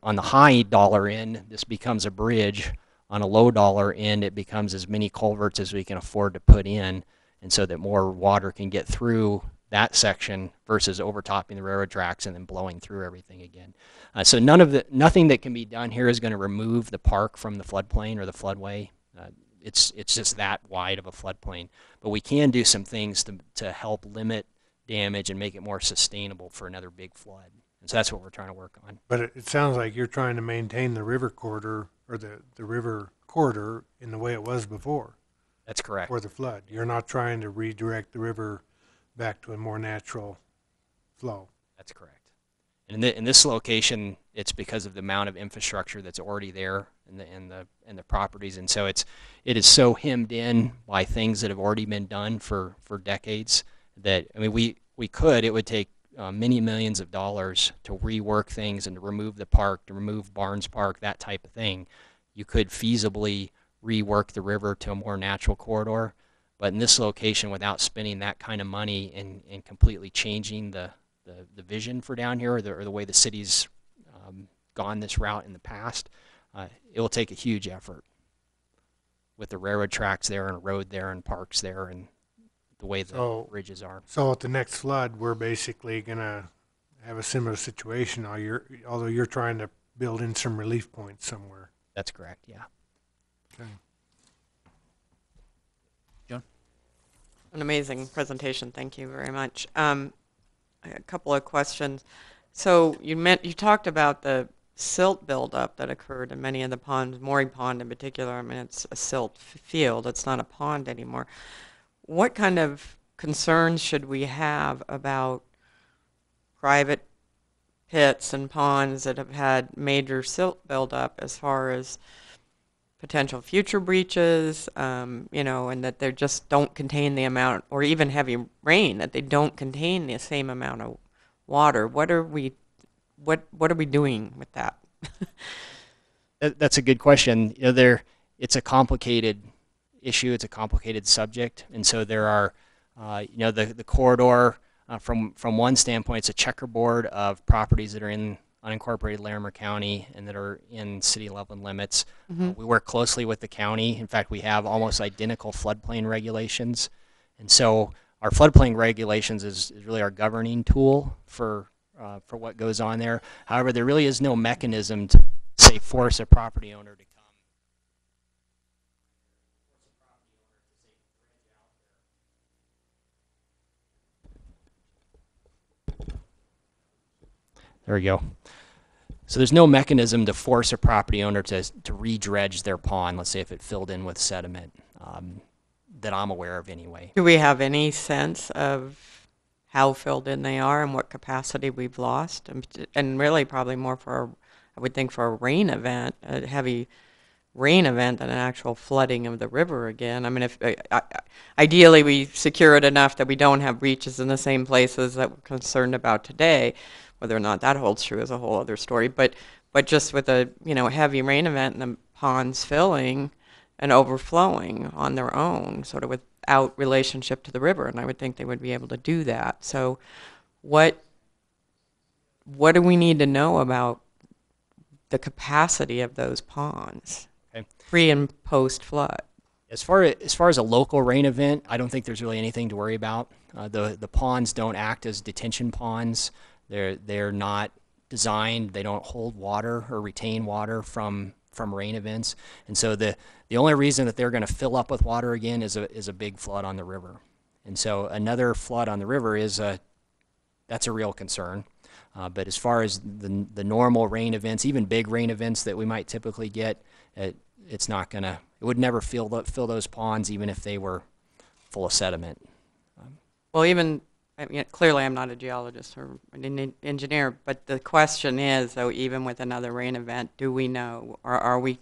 on the high dollar end, this becomes a bridge. On a low dollar end, it becomes as many culverts as we can afford to put in, and so that more water can get through that section versus overtopping the railroad tracks and then blowing through everything again. So nothing that can be done here is going to remove the park from the floodplain or the floodway. It's just that wide of a floodplain. But we can do some things to help limit damage and make it more sustainable for another big flood. And so that's what we're trying to work on. But it sounds like you're trying to maintain the river corridor, or the river corridor in the way it was before. That's correct. For the flood. You're not trying to redirect the river back to a more natural flow. That's correct. And in this location, it's because of the amount of infrastructure that's already there in the properties, and so it is so hemmed in by things that have already been done for decades that, I mean, it would take many millions of dollars to rework things and to remove the park, to remove Barnes Park, that type of thing. You could feasibly rework the river to a more natural corridor. But in this location, without spending that kind of money and completely changing the vision for down here, or the way the city's gone this route in the past, it will take a huge effort with the railroad tracks there and a road there and parks there and the way the bridges are. So at the next flood, we're basically going to have a similar situation, although you're trying to build in some relief points somewhere. That's correct, yeah. Okay. An amazing presentation. Thank you very much. A couple of questions. So you talked about the silt buildup that occurred in many of the ponds, Maury Pond in particular. I mean, it's a silt field. It's not a pond anymore. What kind of concerns should we have about private pits and ponds that have had major silt buildup as far as potential future breaches, and that they just don't contain the amount, or even heavy rain, that they don't contain the same amount of water? What are we doing with that? That's a good question. It's a complicated issue. It's a complicated subject, and so there are, the corridor. From one standpoint, it's a checkerboard of properties that are in unincorporated Larimer County and that are in city Loveland limits. Mm-hmm. We work closely with the county. In fact, we have almost identical floodplain regulations. And so our floodplain regulations is really our governing tool for what goes on there. However, there really is no mechanism to, say, force a property owner to come There we go. So there's no mechanism to force a property owner to re-dredge their pond, let's say if it filled in with sediment, that I'm aware of anyway. Do we have any sense of how filled in they are and what capacity we've lost? And really probably more for, I would think, for a rain event, a heavy rain event than an actual flooding of the river again. I mean, if ideally we secure it enough that we don't have breaches in the same places that we're concerned about today. Whether or not that holds true is a whole other story. But just with a heavy rain event and the ponds filling and overflowing on their own, sort of without relationship to the river, and I would think they would be able to do that. So, what do we need to know about the capacity of those ponds, Okay. pre and post flood? As far as a local rain event, I don't think there's really anything to worry about. The ponds don't act as detention ponds. They're not designed. They don't hold water or retain water from rain events. And so the only reason that they're going to fill up with water again is a big flood on the river. And so another flood on the river that's a real concern. But as far as the normal rain events, even big rain events that we might typically get, it's not gonna. It would never fill those ponds, even if they were full of sediment. Well, even, I mean, clearly I'm not a geologist or an engineer, but the question is, though, even with another rain event, do we know, or are we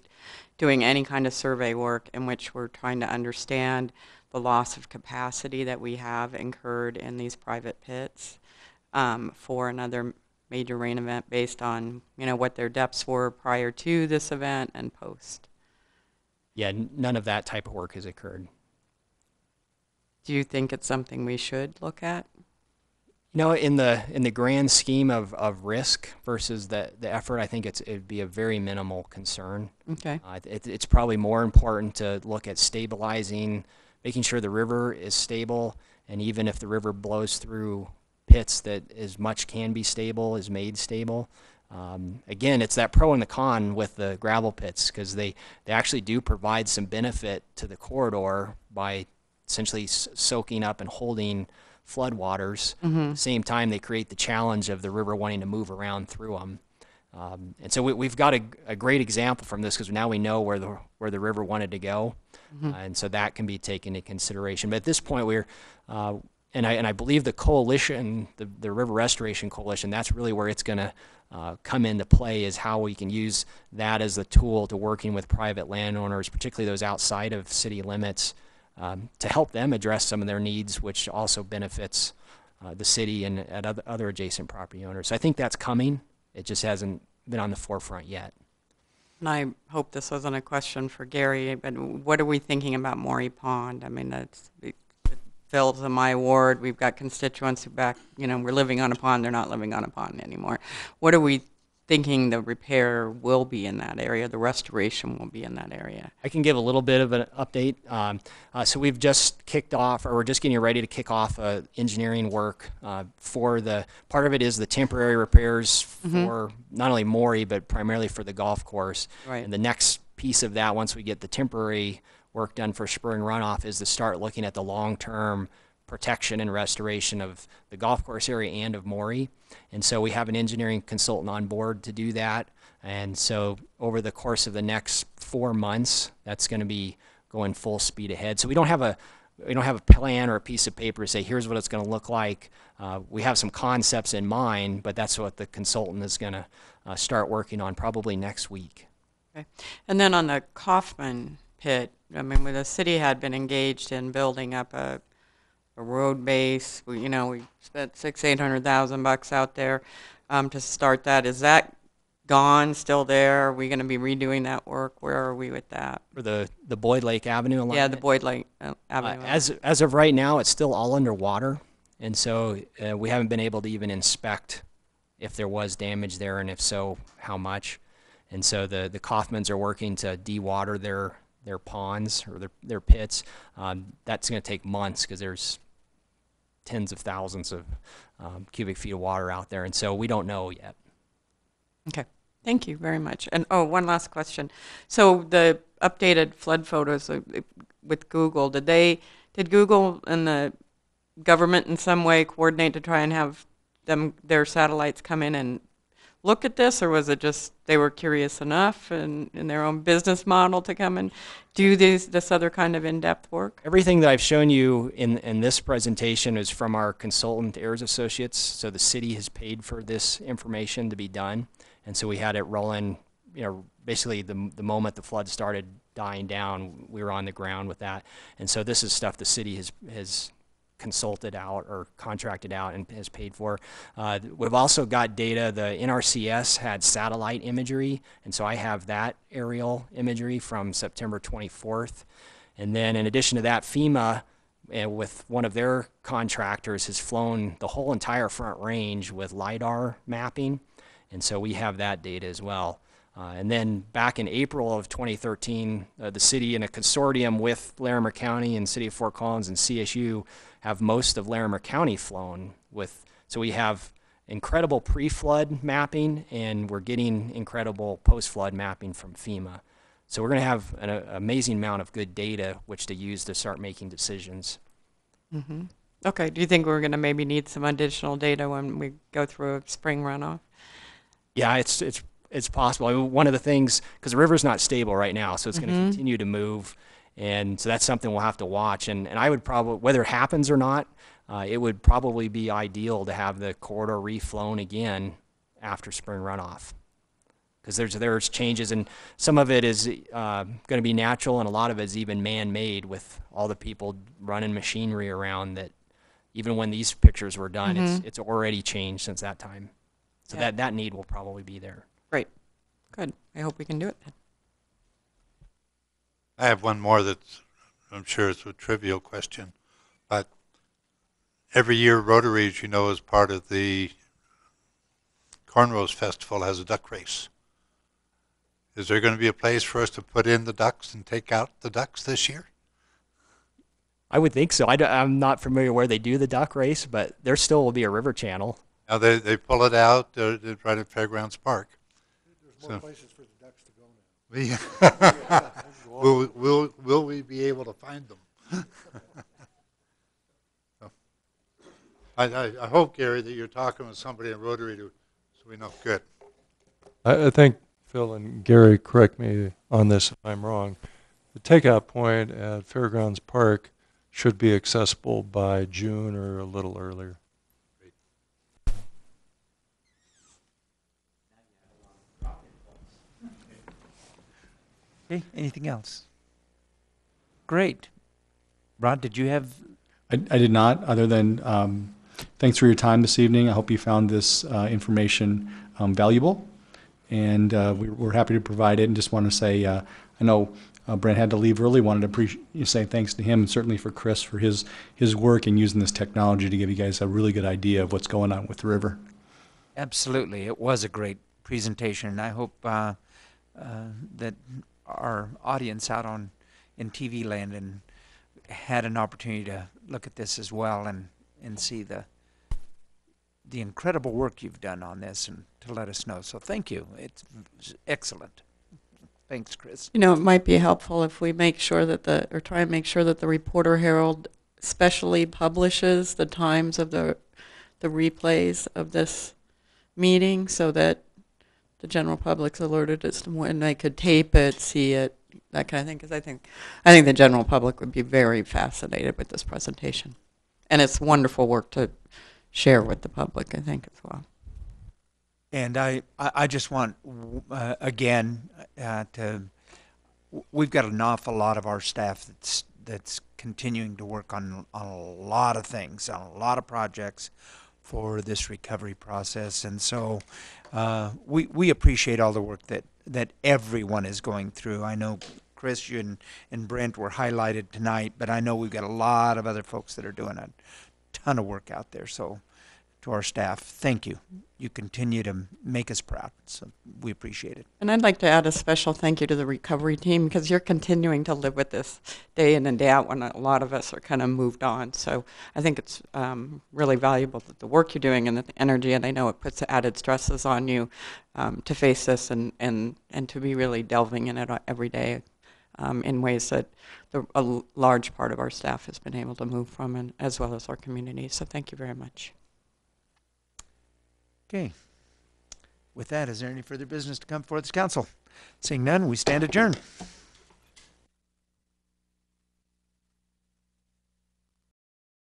doing any kind of survey work in which we're trying to understand the loss of capacity that we have incurred in these private pits for another major rain event based on, what their depths were prior to this event and post? Yeah, none of that type of work has occurred. Do you think it's something we should look at? In the grand scheme of risk versus the effort, I think it'd be a very minimal concern. Okay. It's probably more important to look at stabilizing, making sure the river is stable, and even if the river blows through pits, that as much can be stable is made stable. Again, it's that pro and the con with the gravel pits, because they actually do provide some benefit to the corridor by essentially soaking up and holding floodwaters. At the same time, they create the challenge of the river wanting to move around through them. And so we've got a great example from this, because now we know where the river wanted to go, and so that can be taken into consideration. But at this point, we're and I believe the coalition, the River Restoration Coalition, that's really where it's going to come into play, is how we can use that as a tool to working with private landowners, particularly those outside of city limits, to help them address some of their needs, which also benefits the city and other adjacent property owners. So I think that's coming. It just hasn't been on the forefront yet. And I hope this wasn't a question for Gary, but what are we thinking about Maury Pond? I mean, it fills in my ward. We've got constituents who we're living on a pond, they're not living on a pond anymore. What are we thinking the repair will be in that area, the restoration will be in that area? I can give a little bit of an update. So we've just kicked off, or we're just getting ready to kick off engineering work for part of it is the temporary repairs for not only Maury, but primarily for the golf course. Right. And the next piece of that, once we get the temporary work done for spring runoff, is to start looking at the long-term protection and restoration of the golf course area and of Maury. And so we have an engineering consultant on board to do that. And so over the course of the next 4 months, that's going to be going full speed ahead. So we don't have a plan or a piece of paper to say, here's what it's going to look like. We have some concepts in mind, but that's what the consultant is going to start working on probably next week. Okay. And then on the Kaufman pit, I mean, when the city had been engaged in building up a road base, we spent $600,000-800,000 out there to start that. Is that gone? Still there? Are we going to be redoing that work? Where are we with that? For the Boyd Lake Avenue alignment? Yeah, the Boyd Lake Avenue. As of right now, it's still all underwater, and so we haven't been able to even inspect if there was damage there, and if so, how much. And so the Kaufmans are working to de-water their ponds or their pits. That's going to take months, because there's tens of thousands of cubic feet of water out there, and so we don't know yet. Okay, thank you very much. And one last question. So the updated flood photos with Google, did Google and the government in some way coordinate to try and have their satellites come in and look at this, or was it just they were curious enough and in their own business model to come and do this other kind of in-depth work? Everything that I've shown you in this presentation is from our consultant, Ayers Associates. So the city has paid for this information to be done. And so we had it rolling, basically the moment the flood started dying down, we were on the ground with that. And so this is stuff the city has consulted out or contracted out and has paid for. We've also got data. The NRCS had satellite imagery, and so I have that aerial imagery from September 24th. And then in addition to that, FEMA, with one of their contractors, has flown the whole entire Front Range with LiDAR mapping, and so we have that data as well. And then back in April of 2013, the city in a consortium with Larimer County and City of Fort Collins and CSU have most of Larimer County flown with, so we have incredible pre-flood mapping, and we're getting incredible post-flood mapping from FEMA. So we're going to have an amazing amount of good data which to use to start making decisions. Mm-hmm. Okay, do you think we're going to maybe need some additional data when we go through a spring runoff? Yeah, it's possible. I mean, one of the things, because the river's not stable right now, so it's going to continue to move. And so that's something we'll have to watch. And I would probably, whether it happens or not, it would probably be ideal to have the corridor reflown again after spring runoff. Because there's changes, and some of it is going to be natural, and a lot of it is even man-made with all the people running machinery around that even when these pictures were done, it's already changed since that time. So that need will probably be there. Great. Good. I hope we can do it then. I have one more that's, I'm sure it's a trivial question, but every year Rotary, as you know, as part of the Cornrows Festival, has a duck race. Is there going to be a place for us to put in the ducks and take out the ducks this year? I would think so. I'm not familiar where they do the duck race, but there still will be a river channel. Now they pull it out right at Fairgrounds Park. There's more places for the ducks to go now. Will we be able to find them? So, I hope, Gary, that you're talking with somebody in Rotary so we know. Good. I think Phil and Gary, correct me on this if I'm wrong, the takeout point at Fairgrounds Park should be accessible by June or a little earlier. Okay, anything else? Great. Rod, did you have? I did not, other than thanks for your time this evening. I hope you found this information valuable, and we're happy to provide it. And just want to say, I know Brent had to leave early. Wanted to say thanks to him, and certainly for Chris for his work in using this technology to give you guys a really good idea of what's going on with the river. Absolutely, it was a great presentation, and I hope that our audience out in TV land and had an opportunity to look at this as well and see the incredible work you've done on this and to let us know. So thank you. It's excellent. Thanks, Chris. It might be helpful if we make sure that try and make sure that the Reporter Herald specially publishes the times of the replays of this meeting so that the general public's alerted as to when they could tape it, see it, that kind of thing. Because I think the general public would be very fascinated with this presentation, and it's wonderful work to share with the public, I think, as well. And I just want again we've got an awful lot of our staff that's continuing to work on a lot of things, on a lot of projects for this recovery process, and so we appreciate all the work that everyone is going through. I know Chris, you and Brent were highlighted tonight, but I know we've got a lot of other folks that are doing a ton of work out there. So to our staff, thank you. You continue to make us proud, so we appreciate it. And I'd like to add a special thank you to the recovery team, because you're continuing to live with this day in and day out when a lot of us are kind of moved on. So I think it's really valuable that the work you're doing and the energy, and I know it puts added stresses on you to face this and to be really delving in it every day in ways that a large part of our staff has been able to move from, and as well as our community. So thank you very much. Okay. With that, is there any further business to come before this council? Seeing none, we stand adjourned.